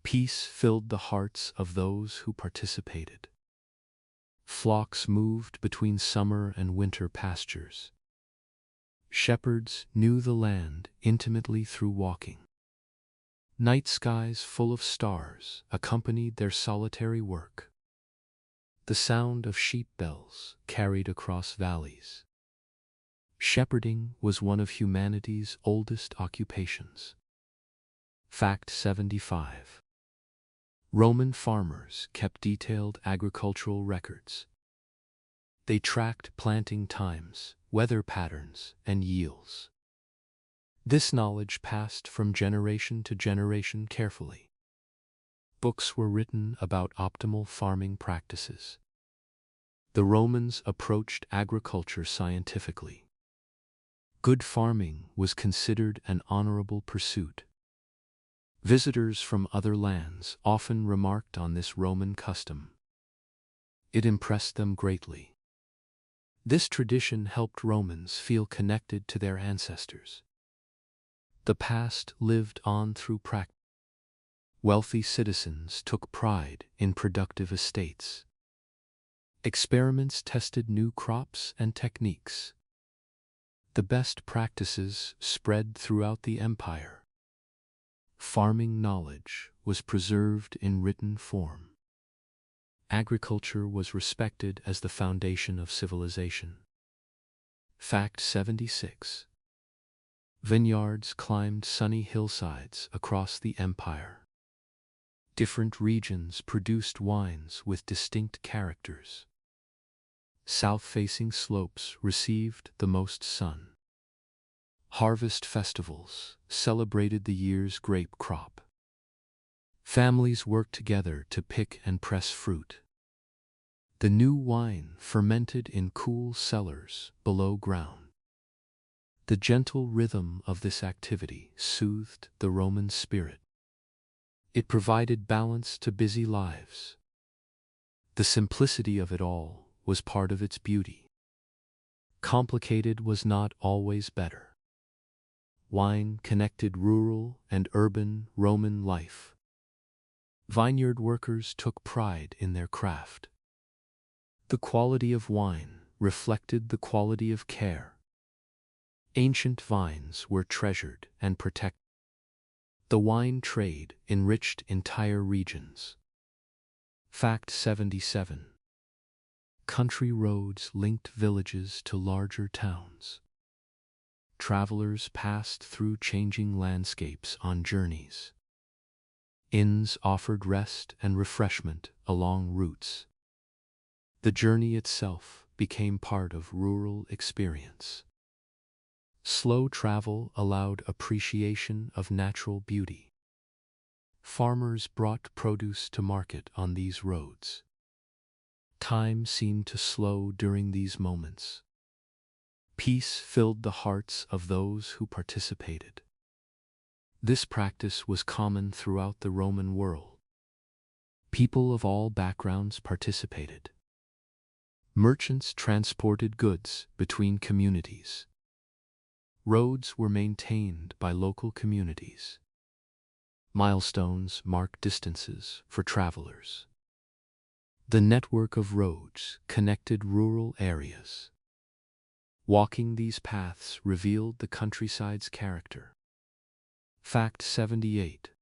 Peace filled the hearts of those who participated. Flocks moved between summer and winter pastures. Shepherds knew the land intimately through walking. Night skies full of stars accompanied their solitary work. The sound of sheep bells carried across valleys. Shepherding was one of humanity's oldest occupations. Fact 75. Roman farmers kept detailed agricultural records. They tracked planting times, weather patterns, and yields. This knowledge passed from generation to generation carefully. Books were written about optimal farming practices. The Romans approached agriculture scientifically. Good farming was considered an honorable pursuit. Visitors from other lands often remarked on this Roman custom. It impressed them greatly. This tradition helped Romans feel connected to their ancestors. The past lived on through practice. Wealthy citizens took pride in productive estates. Experiments tested new crops and techniques. The best practices spread throughout the empire. Farming knowledge was preserved in written form. Agriculture was respected as the foundation of civilization. Fact 76. Vineyards climbed sunny hillsides across the empire. Different regions produced wines with distinct characters. South-facing slopes received the most sun. Harvest festivals celebrated the year's grape crop. Families worked together to pick and press fruit. The new wine fermented in cool cellars below ground. The gentle rhythm of this activity soothed the Roman spirit. It provided balance to busy lives. The simplicity of it all was part of its beauty. Complicated was not always better. Wine connected rural and urban Roman life. Vineyard workers took pride in their craft. The quality of wine reflected the quality of care. Ancient vines were treasured and protected. The wine trade enriched entire regions. Fact 77. Country roads linked villages to larger towns. Travelers passed through changing landscapes on journeys. Inns offered rest and refreshment along routes. The journey itself became part of rural experience. Slow travel allowed appreciation of natural beauty. Farmers brought produce to market on these roads. Time seemed to slow during these moments. Peace filled the hearts of those who participated. This practice was common throughout the Roman world. People of all backgrounds participated. Merchants transported goods between communities. Roads were maintained by local communities. Milestones marked distances for travelers. The network of roads connected rural areas. Walking these paths revealed the countryside's character. Fact 78.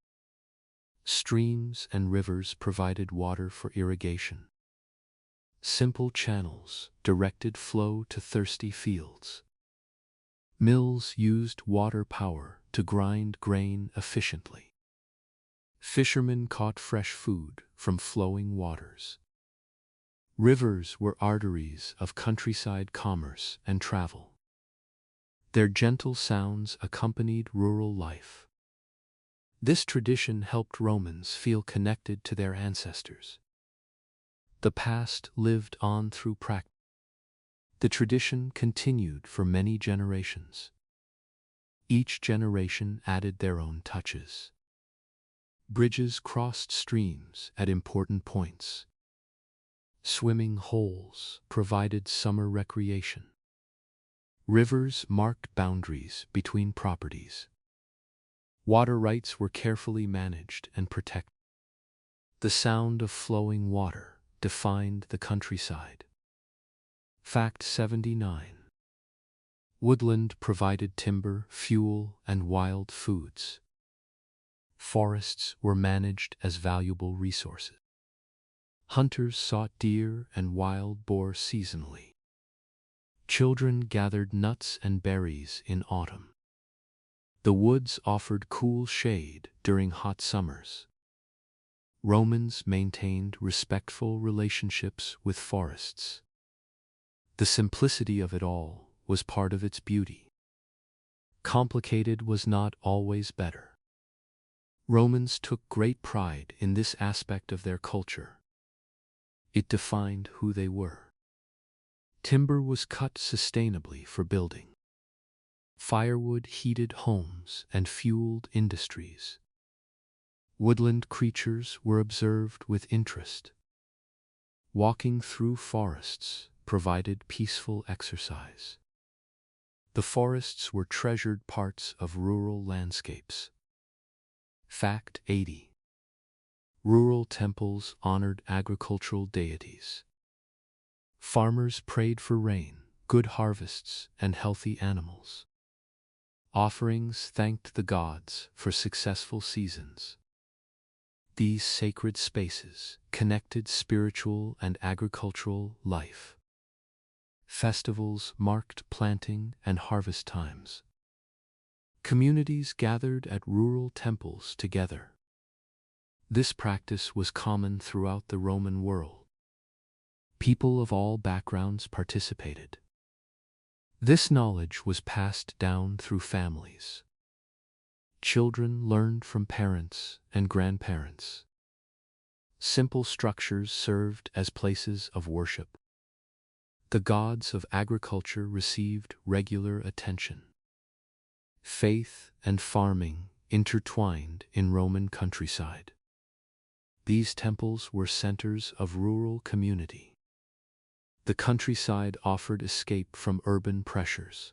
Streams and rivers provided water for irrigation. Simple channels directed flow to thirsty fields. Mills used water power to grind grain efficiently. Fishermen caught fresh food from flowing waters. Rivers were arteries of countryside commerce and travel. Their gentle sounds accompanied rural life. This tradition helped Romans feel connected to their ancestors. The past lived on through practice. The tradition continued for many generations. Each generation added their own touches. Bridges crossed streams at important points. Swimming holes provided summer recreation. Rivers marked boundaries between properties. Water rights were carefully managed and protected. The sound of flowing water defined the countryside. Fact 79. Woodland provided timber, fuel, and wild foods. Forests were managed as valuable resources. Hunters sought deer and wild boar seasonally. Children gathered nuts and berries in autumn. The woods offered cool shade during hot summers. Romans maintained respectful relationships with forests. The simplicity of it all was part of its beauty. Complicated was not always better. Romans took great pride in this aspect of their culture. It defined who they were. Timber was cut sustainably for building. Firewood heated homes and fueled industries. Woodland creatures were observed with interest. Walking through forests provided peaceful exercise. The forests were treasured parts of rural landscapes. Fact 80. Rural temples honored agricultural deities. Farmers prayed for rain, good harvests, and healthy animals. Offerings thanked the gods for successful seasons. These sacred spaces connected spiritual and agricultural life. Festivals marked planting and harvest times. Communities gathered at rural temples together. This practice was common throughout the Roman world. People of all backgrounds participated. This knowledge was passed down through families. Children learned from parents and grandparents. Simple structures served as places of worship. The gods of agriculture received regular attention. Faith and farming intertwined in Roman countryside. These temples were centers of rural community. The countryside offered escape from urban pressures.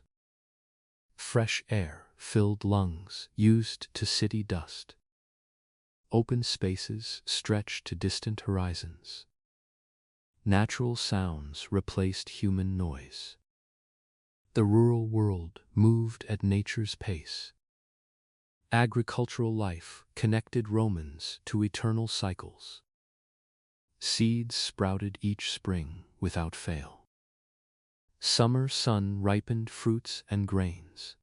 Fresh air filled lungs used to city dust. Open spaces stretched to distant horizons. Natural sounds replaced human noise. The rural world moved at nature's pace. Agricultural life connected Romans to eternal cycles. Seeds sprouted each spring without fail. Summer sun ripened fruits and grains.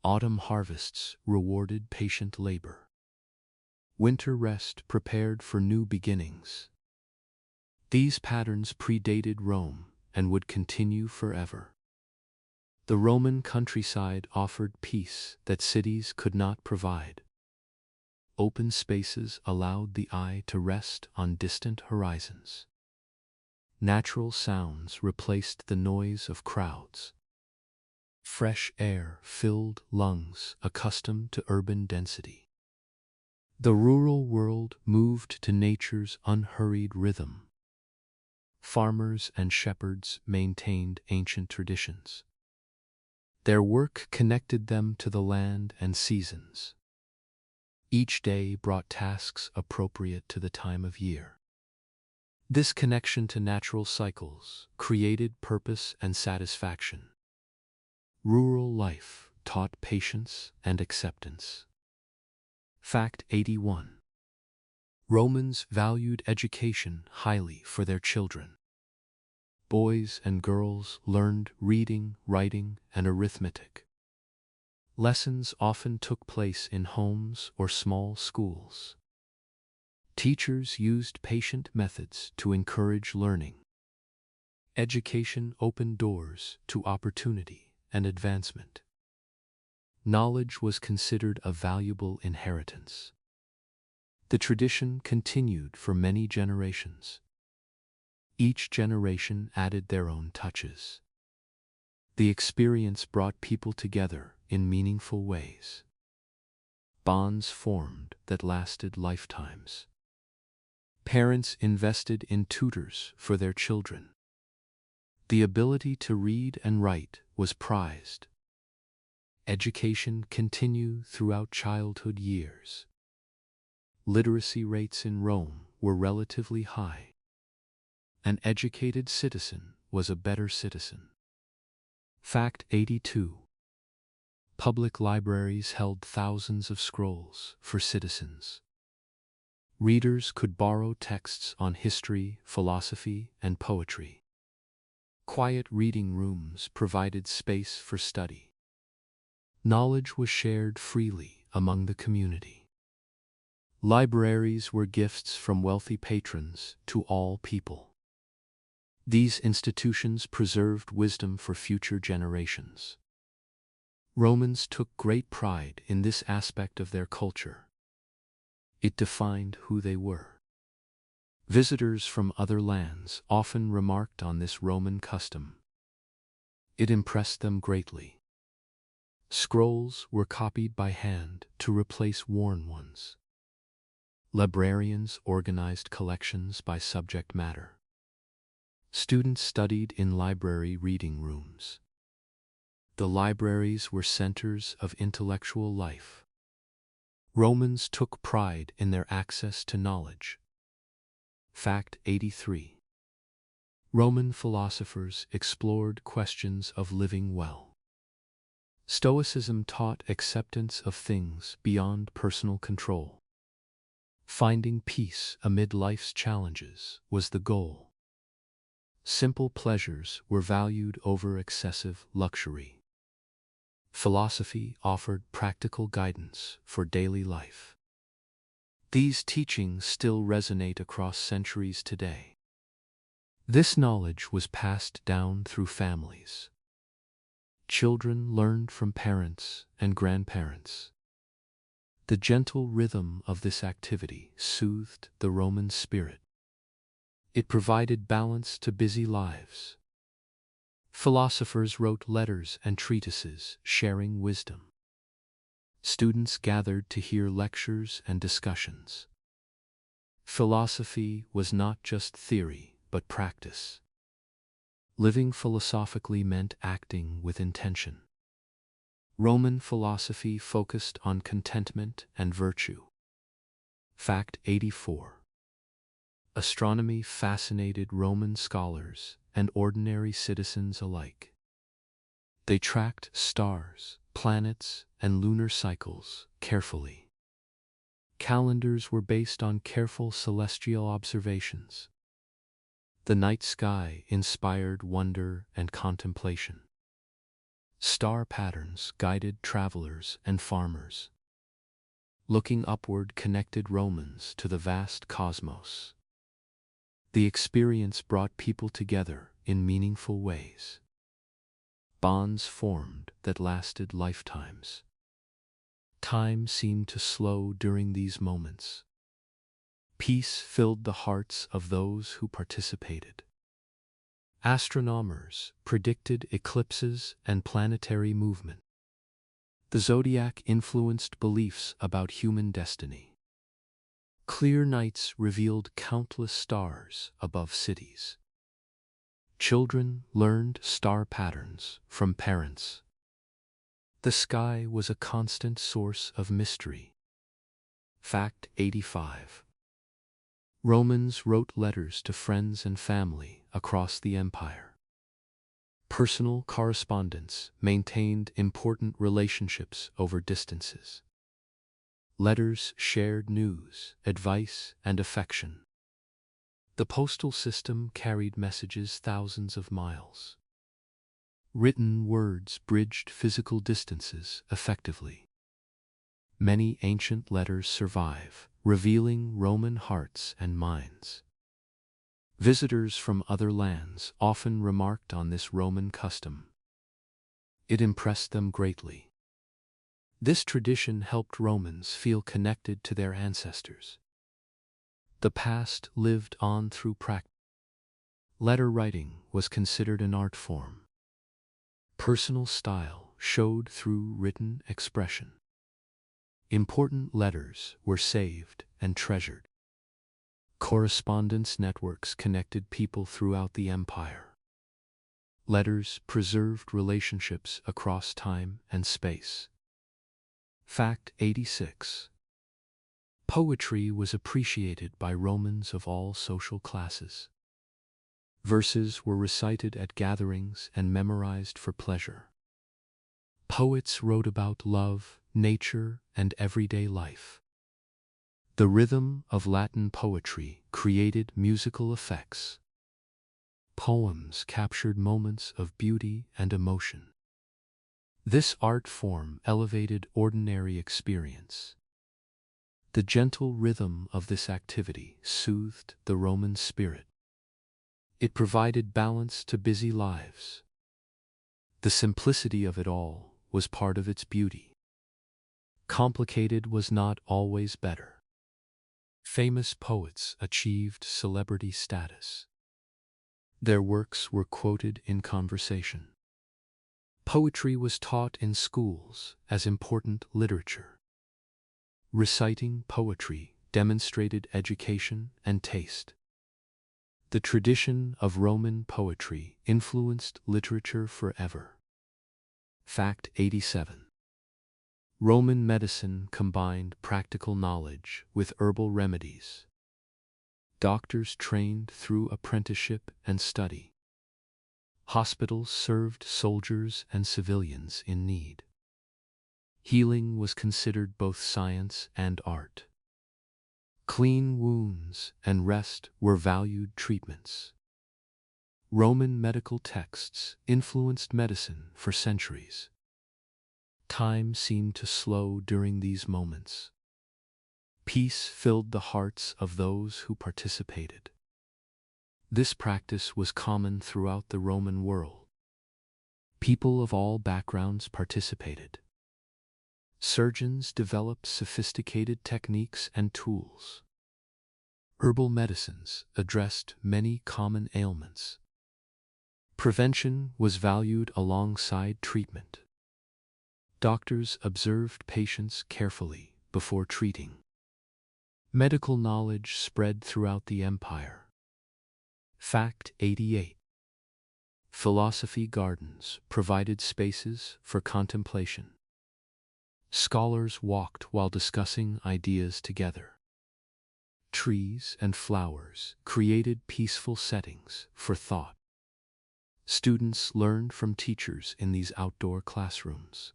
Autumn harvests rewarded patient labor. Winter rest prepared for new beginnings. These patterns predated Rome and would continue forever. The Roman countryside offered peace that cities could not provide. Open spaces allowed the eye to rest on distant horizons. Natural sounds replaced the noise of crowds. Fresh air filled lungs accustomed to urban density. The rural world moved to nature's unhurried rhythm. Farmers and shepherds maintained ancient traditions. Their work connected them to the land and seasons. Each day brought tasks appropriate to the time of year. This connection to natural cycles created purpose and satisfaction. Rural life taught patience and acceptance. Fact 81. Romans valued education highly for their children. Boys and girls learned reading, writing, and arithmetic. Lessons often took place in homes or small schools. Teachers used patient methods to encourage learning. Education opened doors to opportunity and advancement. Knowledge was considered a valuable inheritance. The tradition continued for many generations. Each generation added their own touches. The experience brought people together in meaningful ways. Bonds formed that lasted lifetimes. Parents invested in tutors for their children. The ability to read and write was prized. Education continued throughout childhood years. Literacy rates in Rome were relatively high. An educated citizen was a better citizen. Fact 82. Public libraries held thousands of scrolls for citizens. Readers could borrow texts on history, philosophy, and poetry. Quiet reading rooms provided space for study. Knowledge was shared freely among the community. Libraries were gifts from wealthy patrons to all people. These institutions preserved wisdom for future generations. Romans took great pride in this aspect of their culture. It defined who they were. Visitors from other lands often remarked on this Roman custom. It impressed them greatly. Scrolls were copied by hand to replace worn ones. Librarians organized collections by subject matter. Students studied in library reading rooms. The libraries were centers of intellectual life. Romans took pride in their access to knowledge. Fact 83. Roman philosophers explored questions of living well. Stoicism taught acceptance of things beyond personal control. Finding peace amid life's challenges was the goal. Simple pleasures were valued over excessive luxury. Philosophy offered practical guidance for daily life. These teachings still resonate across centuries today. This knowledge was passed down through families. Children learned from parents and grandparents. The gentle rhythm of this activity soothed the Roman spirit. It provided balance to busy lives. Philosophers wrote letters and treatises sharing wisdom. Students gathered to hear lectures and discussions. Philosophy was not just theory, but practice. Living philosophically meant acting with intention. Roman philosophy focused on contentment and virtue. Fact 84. Astronomy fascinated Roman scholars and ordinary citizens alike. They tracked stars, planets, and lunar cycles carefully. Calendars were based on careful celestial observations. The night sky inspired wonder and contemplation. Star patterns guided travelers and farmers. Looking upward connected Romans to the vast cosmos. The experience brought people together in meaningful ways. Bonds formed that lasted lifetimes. Time seemed to slow during these moments. Peace filled the hearts of those who participated. Astronomers predicted eclipses and planetary movement. The zodiac influenced beliefs about human destiny. Clear nights revealed countless stars above cities. Children learned star patterns from parents. The sky was a constant source of mystery. Fact 85. Romans wrote letters to friends and family across the empire. Personal correspondence maintained important relationships over distances. Letters shared news, advice, and affection. The postal system carried messages thousands of miles. Written words bridged physical distances effectively. Many ancient letters survive, revealing Roman hearts and minds. Visitors from other lands often remarked on this Roman custom. It impressed them greatly. This tradition helped Romans feel connected to their ancestors. The past lived on through practice. Letter writing was considered an art form. Personal style showed through written expression. Important letters were saved and treasured. Correspondence networks connected people throughout the empire. Letters preserved relationships across time and space. Fact 86. Poetry was appreciated by Romans of all social classes. Verses were recited at gatherings and memorized for pleasure. Poets wrote about love, nature, and everyday life. The rhythm of Latin poetry created musical effects. Poems captured moments of beauty and emotion. This art form elevated ordinary experience. The gentle rhythm of this activity soothed the Roman spirit. It provided balance to busy lives. The simplicity of it all was part of its beauty. Complicated was not always better. Famous poets achieved celebrity status. Their works were quoted in conversation. Poetry was taught in schools as important literature. Reciting poetry demonstrated education and taste. The tradition of Roman poetry influenced literature forever. Fact 87. Roman medicine combined practical knowledge with herbal remedies. Doctors trained through apprenticeship and study. Hospitals served soldiers and civilians in need. Healing was considered both science and art. Clean wounds and rest were valued treatments. Roman medical texts influenced medicine for centuries. Time seemed to slow during these moments. Peace filled the hearts of those who participated. This practice was common throughout the Roman world. People of all backgrounds participated. Surgeons developed sophisticated techniques and tools. Herbal medicines addressed many common ailments. Prevention was valued alongside treatment. Doctors observed patients carefully before treating. Medical knowledge spread throughout the empire. Fact 88. Philosophy gardens provided spaces for contemplation. Scholars walked while discussing ideas together. Trees and flowers created peaceful settings for thought. Students learned from teachers in these outdoor classrooms.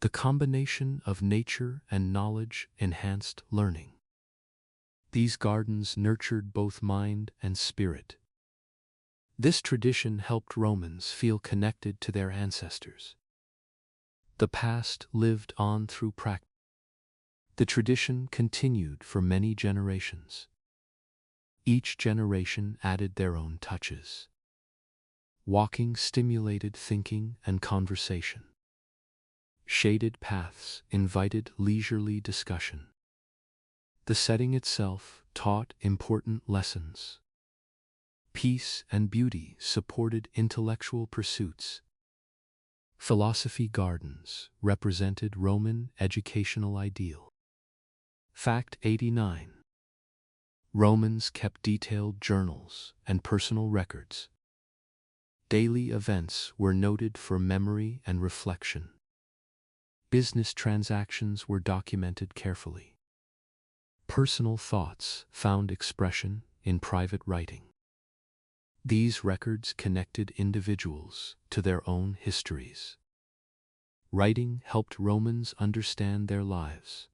The combination of nature and knowledge enhanced learning. These gardens nurtured both mind and spirit. This tradition helped Romans feel connected to their ancestors. The past lived on through practice. The tradition continued for many generations. Each generation added their own touches. Walking stimulated thinking and conversation. Shaded paths invited leisurely discussion. The setting itself taught important lessons. Peace and beauty supported intellectual pursuits. Philosophy gardens represented Roman educational ideal. Fact 89. Romans kept detailed journals and personal records. Daily events were noted for memory and reflection. Business transactions were documented carefully. Personal thoughts found expression in private writing. These records connected individuals to their own histories. Writing helped Romans understand their lives.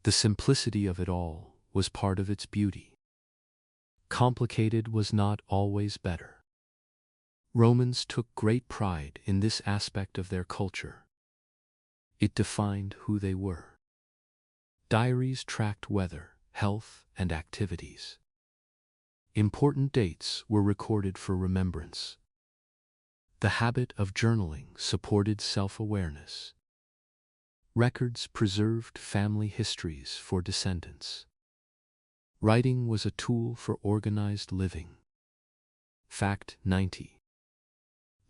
The simplicity of it all was part of its beauty. Complicated was not always better. Romans took great pride in this aspect of their culture. It defined who they were. Diaries tracked weather, health, and activities. Important dates were recorded for remembrance. The habit of journaling supported self-awareness. Records preserved family histories for descendants. Writing was a tool for organized living. Fact 90.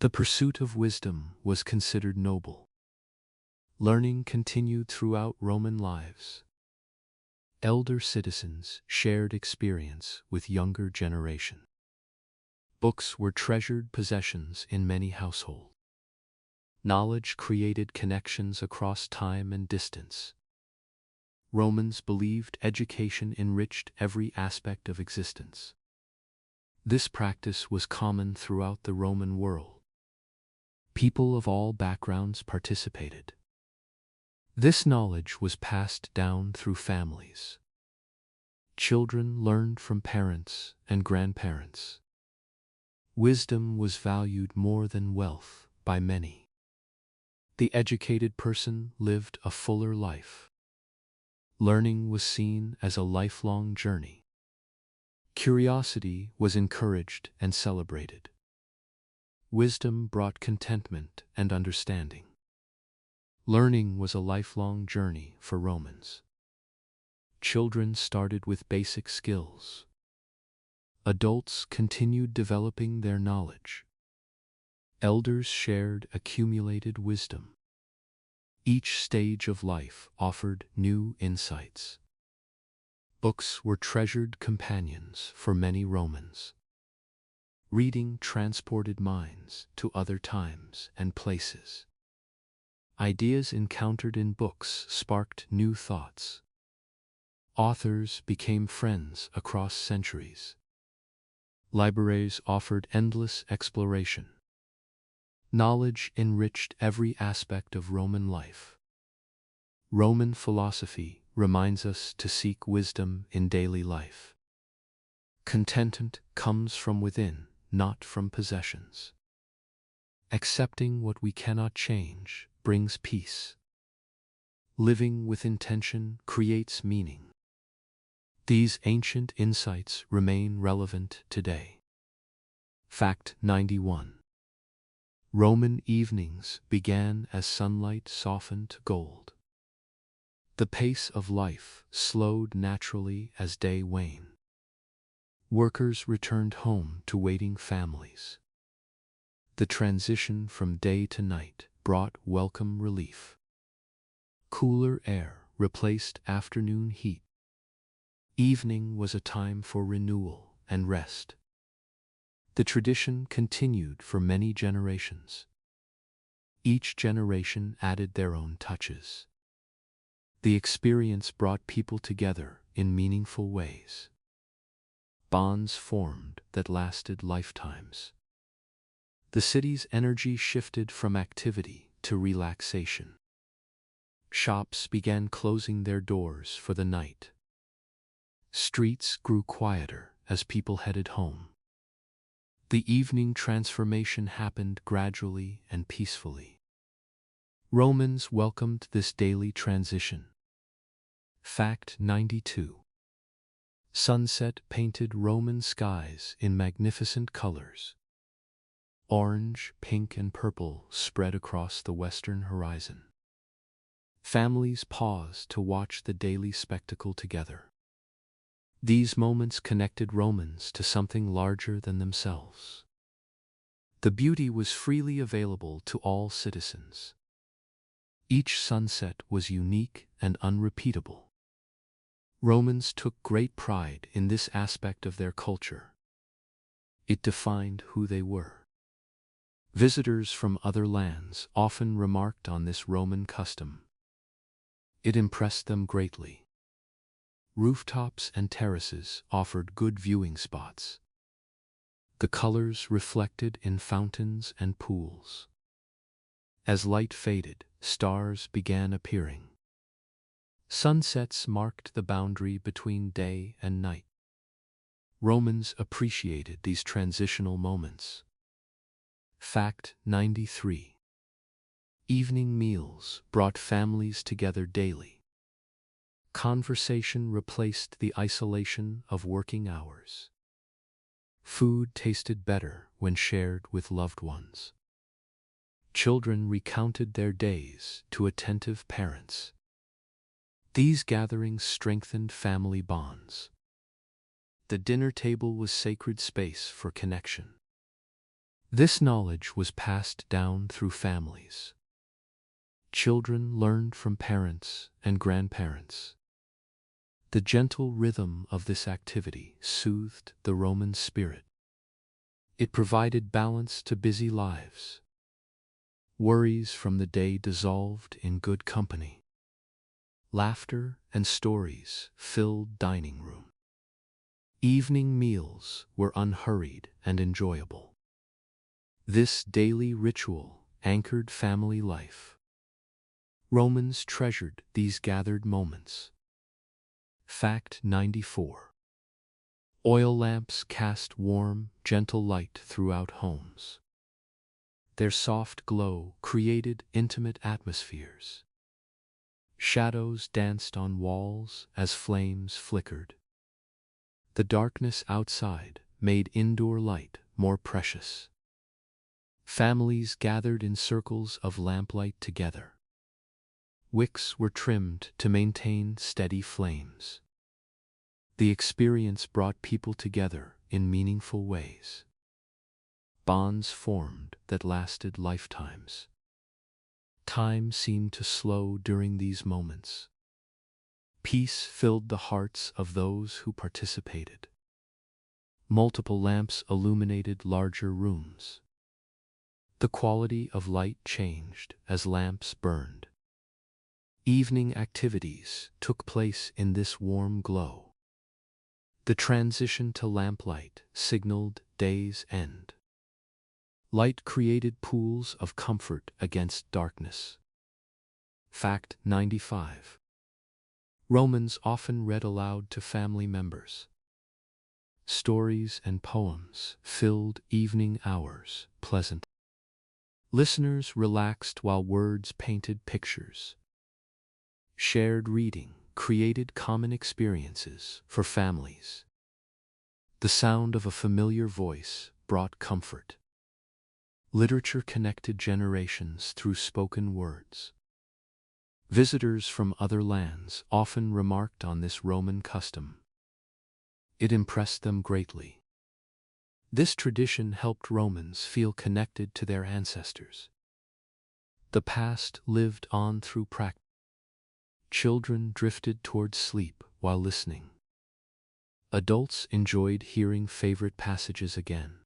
The pursuit of wisdom was considered noble. Learning continued throughout Roman lives. Elder citizens shared experience with younger generation. Books were treasured possessions in many households. Knowledge created connections across time and distance. Romans believed education enriched every aspect of existence. This practice was common throughout the Roman world. People of all backgrounds participated. This knowledge was passed down through families. Children learned from parents and grandparents. Wisdom was valued more than wealth by many. The educated person lived a fuller life. Learning was seen as a lifelong journey. Curiosity was encouraged and celebrated. Wisdom brought contentment and understanding. Learning was a lifelong journey for Romans. Children started with basic skills. Adults continued developing their knowledge. Elders shared accumulated wisdom. Each stage of life offered new insights. Books were treasured companions for many Romans. Reading transported minds to other times and places. Ideas encountered in books sparked new thoughts. Authors became friends across centuries. Libraries offered endless exploration. Knowledge enriched every aspect of Roman life. Roman philosophy reminds us to seek wisdom in daily life. Contentment comes from within, not from possessions. Accepting what we cannot change brings peace. Living with intention creates meaning. These ancient insights remain relevant today. Fact 91. Roman evenings began as sunlight softened to gold. The pace of life slowed naturally as day waned. Workers returned home to waiting families. The transition from day to night brought welcome relief. Cooler air replaced afternoon heat. Evening was a time for renewal and rest. The tradition continued for many generations. Each generation added their own touches. The experience brought people together in meaningful ways. Bonds formed that lasted lifetimes. The city's energy shifted from activity to relaxation. Shops began closing their doors for the night. Streets grew quieter as people headed home. The evening transformation happened gradually and peacefully. Romans welcomed this daily transition. Fact 92. Sunset painted Roman skies in magnificent colors. Orange, pink, and purple spread across the western horizon. Families paused to watch the daily spectacle together. These moments connected Romans to something larger than themselves. The beauty was freely available to all citizens. Each sunset was unique and unrepeatable. Romans took great pride in this aspect of their culture. It defined who they were. Visitors from other lands often remarked on this Roman custom. It impressed them greatly. Rooftops and terraces offered good viewing spots. The colors reflected in fountains and pools. As light faded, stars began appearing. Sunsets marked the boundary between day and night. Romans appreciated these transitional moments. Fact 93. Evening meals brought families together daily. Conversation replaced the isolation of working hours. Food tasted better when shared with loved ones. Children recounted their days to attentive parents. These gatherings strengthened family bonds. The dinner table was sacred space for connection. This knowledge was passed down through families. Children learned from parents and grandparents. The gentle rhythm of this activity soothed the Roman spirit. It provided balance to busy lives. Worries from the day dissolved in good company. Laughter and stories filled dining room. Evening meals were unhurried and enjoyable. This daily ritual anchored family life. Romans treasured these gathered moments. Fact 94. Oil lamps cast warm, gentle light throughout homes. Their soft glow created intimate atmospheres. Shadows danced on walls as flames flickered. The darkness outside made indoor light more precious. Families gathered in circles of lamplight together. Wicks were trimmed to maintain steady flames. The experience brought people together in meaningful ways. Bonds formed that lasted lifetimes. Time seemed to slow during these moments. Peace filled the hearts of those who participated. Multiple lamps illuminated larger rooms. The quality of light changed as lamps burned. Evening activities took place in this warm glow. The transition to lamplight signaled day's end. Light created pools of comfort against darkness. Fact 95. Romans often read aloud to family members. Stories and poems filled evening hours pleasant. Listeners relaxed while words painted pictures. Shared reading created common experiences for families. The sound of a familiar voice brought comfort. Literature connected generations through spoken words. Visitors from other lands often remarked on this Roman custom. It impressed them greatly. This tradition helped Romans feel connected to their ancestors. The past lived on through practice. Children drifted towards sleep while listening. Adults enjoyed hearing favorite passages again.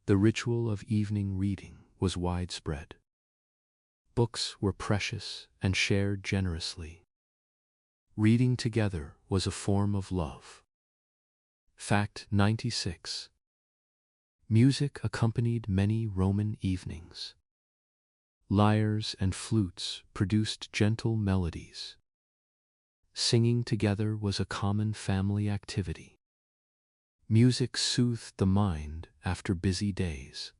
The ritual of evening reading was widespread. Books were precious and shared generously. Reading together was a form of love. Fact 96. Music accompanied many Roman evenings. Lyres and flutes produced gentle melodies. Singing together was a common family activity. Music soothed the mind after busy days.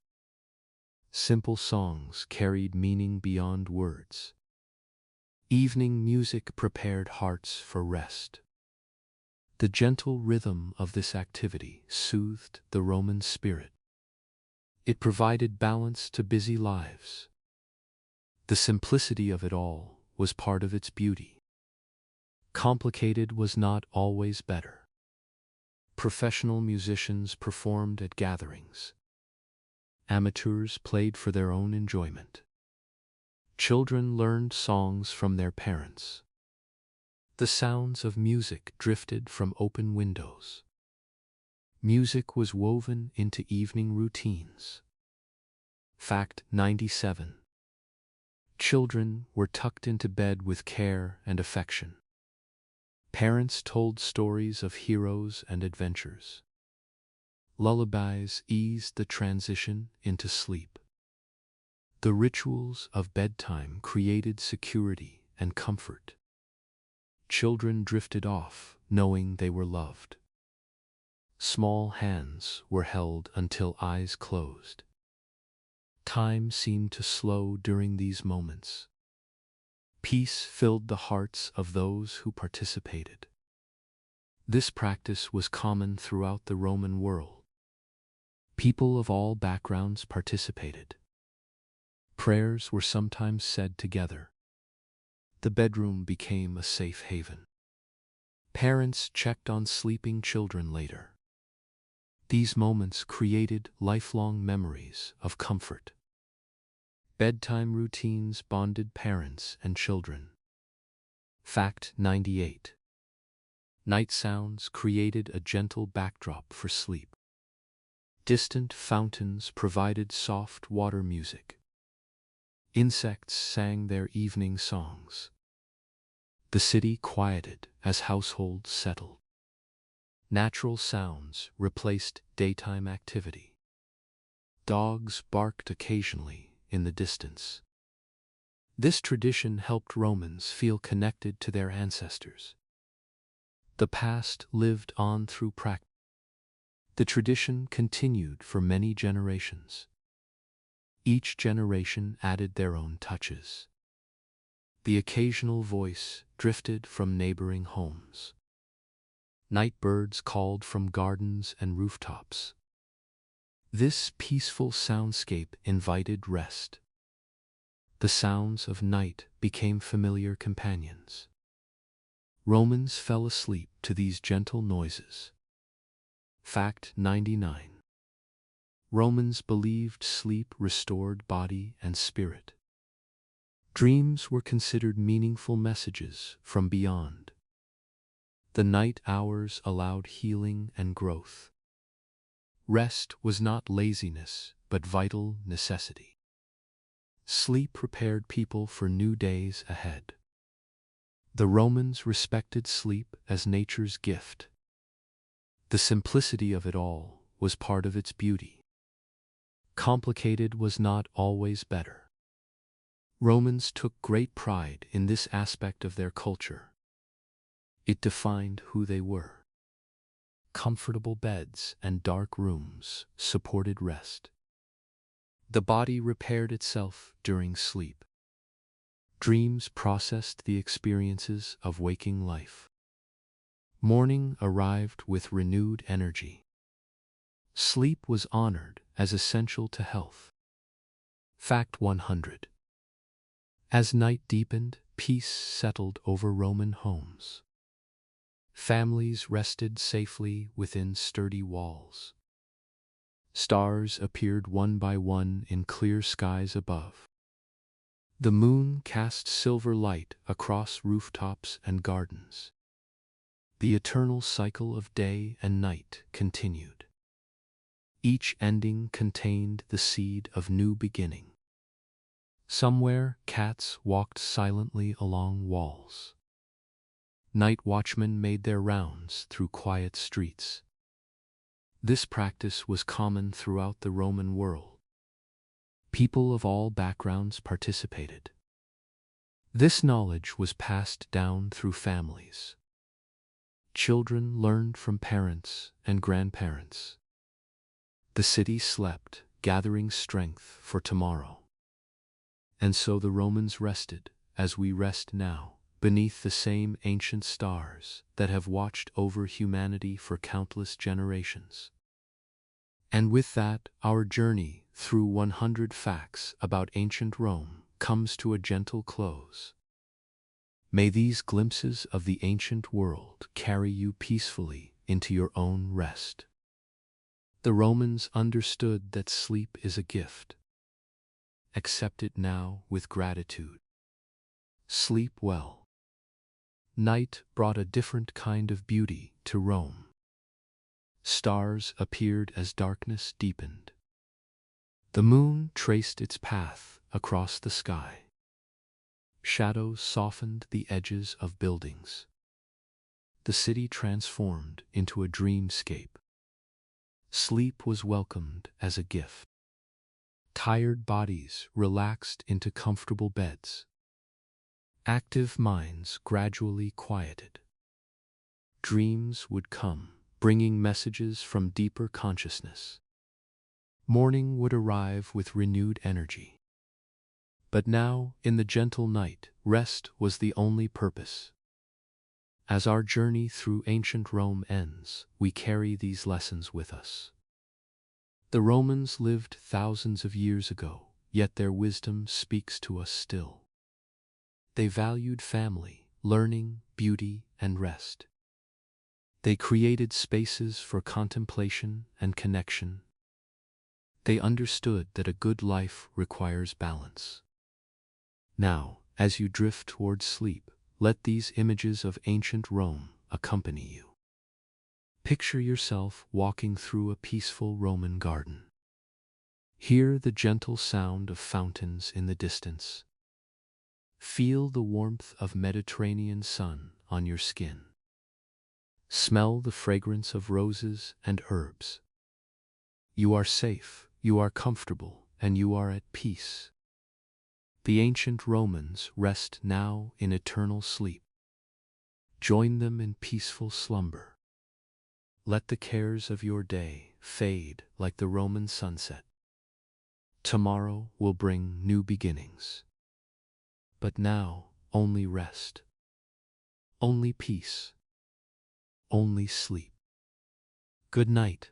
Simple songs carried meaning beyond words. Evening music prepared hearts for rest. The gentle rhythm of this activity soothed the Roman spirit. It provided balance to busy lives. The simplicity of it all was part of its beauty. Complicated was not always better. Professional musicians performed at gatherings. Amateurs played for their own enjoyment. Children learned songs from their parents. The sounds of music drifted from open windows. Music was woven into evening routines. Fact 97. Children were tucked into bed with care and affection. Parents told stories of heroes and adventures. Lullabies eased the transition into sleep. The rituals of bedtime created security and comfort. Children drifted off, knowing they were loved. Small hands were held until eyes closed. Time seemed to slow during these moments. Peace filled the hearts of those who participated. This practice was common throughout the Roman world. People of all backgrounds participated. Prayers were sometimes said together. The bedroom became a safe haven. Parents checked on sleeping children later. These moments created lifelong memories of comfort. Bedtime routines bonded parents and children. Fact 98. Night sounds created a gentle backdrop for sleep. Distant fountains provided soft water music. Insects sang their evening songs. The city quieted as households settled. Natural sounds replaced daytime activity. Dogs barked occasionally in the distance. This tradition helped Romans feel connected to their ancestors. The past lived on through practice. The tradition continued for many generations. Each generation added their own touches. The occasional voice drifted from neighboring homes. Night birds called from gardens and rooftops. This peaceful soundscape invited rest. The sounds of night became familiar companions. Romans fell asleep to these gentle noises. Fact 99. Romans believed sleep restored body and spirit. Dreams were considered meaningful messages from beyond. The night hours allowed healing and growth. Rest was not laziness, but vital necessity. Sleep prepared people for new days ahead. The Romans respected sleep as nature's gift. The simplicity of it all was part of its beauty. Complicated was not always better. Romans took great pride in this aspect of their culture. It defined who they were. Comfortable beds and dark rooms supported rest. The body repaired itself during sleep. Dreams processed the experiences of waking life. Morning arrived with renewed energy. Sleep was honored as essential to health. Fact 100. As night deepened, peace settled over Roman homes. Families rested safely within sturdy walls. Stars appeared one by one in clear skies above. The moon cast silver light across rooftops and gardens. The eternal cycle of day and night continued. Each ending contained the seed of new beginning. Somewhere, cats walked silently along walls. Night watchmen made their rounds through quiet streets. This practice was common throughout the Roman world. People of all backgrounds participated. This knowledge was passed down through families. Children learned from parents and grandparents. The city slept, gathering strength for tomorrow. And so the Romans rested, as we rest now, beneath the same ancient stars that have watched over humanity for countless generations. And with that, our journey through 100 facts about ancient Rome comes to a gentle close. May these glimpses of the ancient world carry you peacefully into your own rest. The Romans understood that sleep is a gift. Accept it now with gratitude. Sleep well. Night brought a different kind of beauty to Rome. Stars appeared as darkness deepened. The moon traced its path across the sky. Shadows softened the edges of buildings. The city transformed into a dreamscape. Sleep was welcomed as a gift. Tired bodies relaxed into comfortable beds. Active minds gradually quieted. Dreams would come, bringing messages from deeper consciousness. Morning would arrive with renewed energy. But now, in the gentle night, rest was the only purpose. As our journey through ancient Rome ends, we carry these lessons with us. The Romans lived thousands of years ago, yet their wisdom speaks to us still. They valued family, learning, beauty, and rest. They created spaces for contemplation and connection. They understood that a good life requires balance. Now, as you drift towards sleep, let these images of ancient Rome accompany you. Picture yourself walking through a peaceful Roman garden. Hear the gentle sound of fountains in the distance. Feel the warmth of Mediterranean sun on your skin. Smell the fragrance of roses and herbs. You are safe, you are comfortable, and you are at peace. The ancient Romans rest now in eternal sleep. Join them in peaceful slumber. Let the cares of your day fade like the Roman sunset. Tomorrow will bring new beginnings. But now, only rest. Only peace. Only sleep. Good night.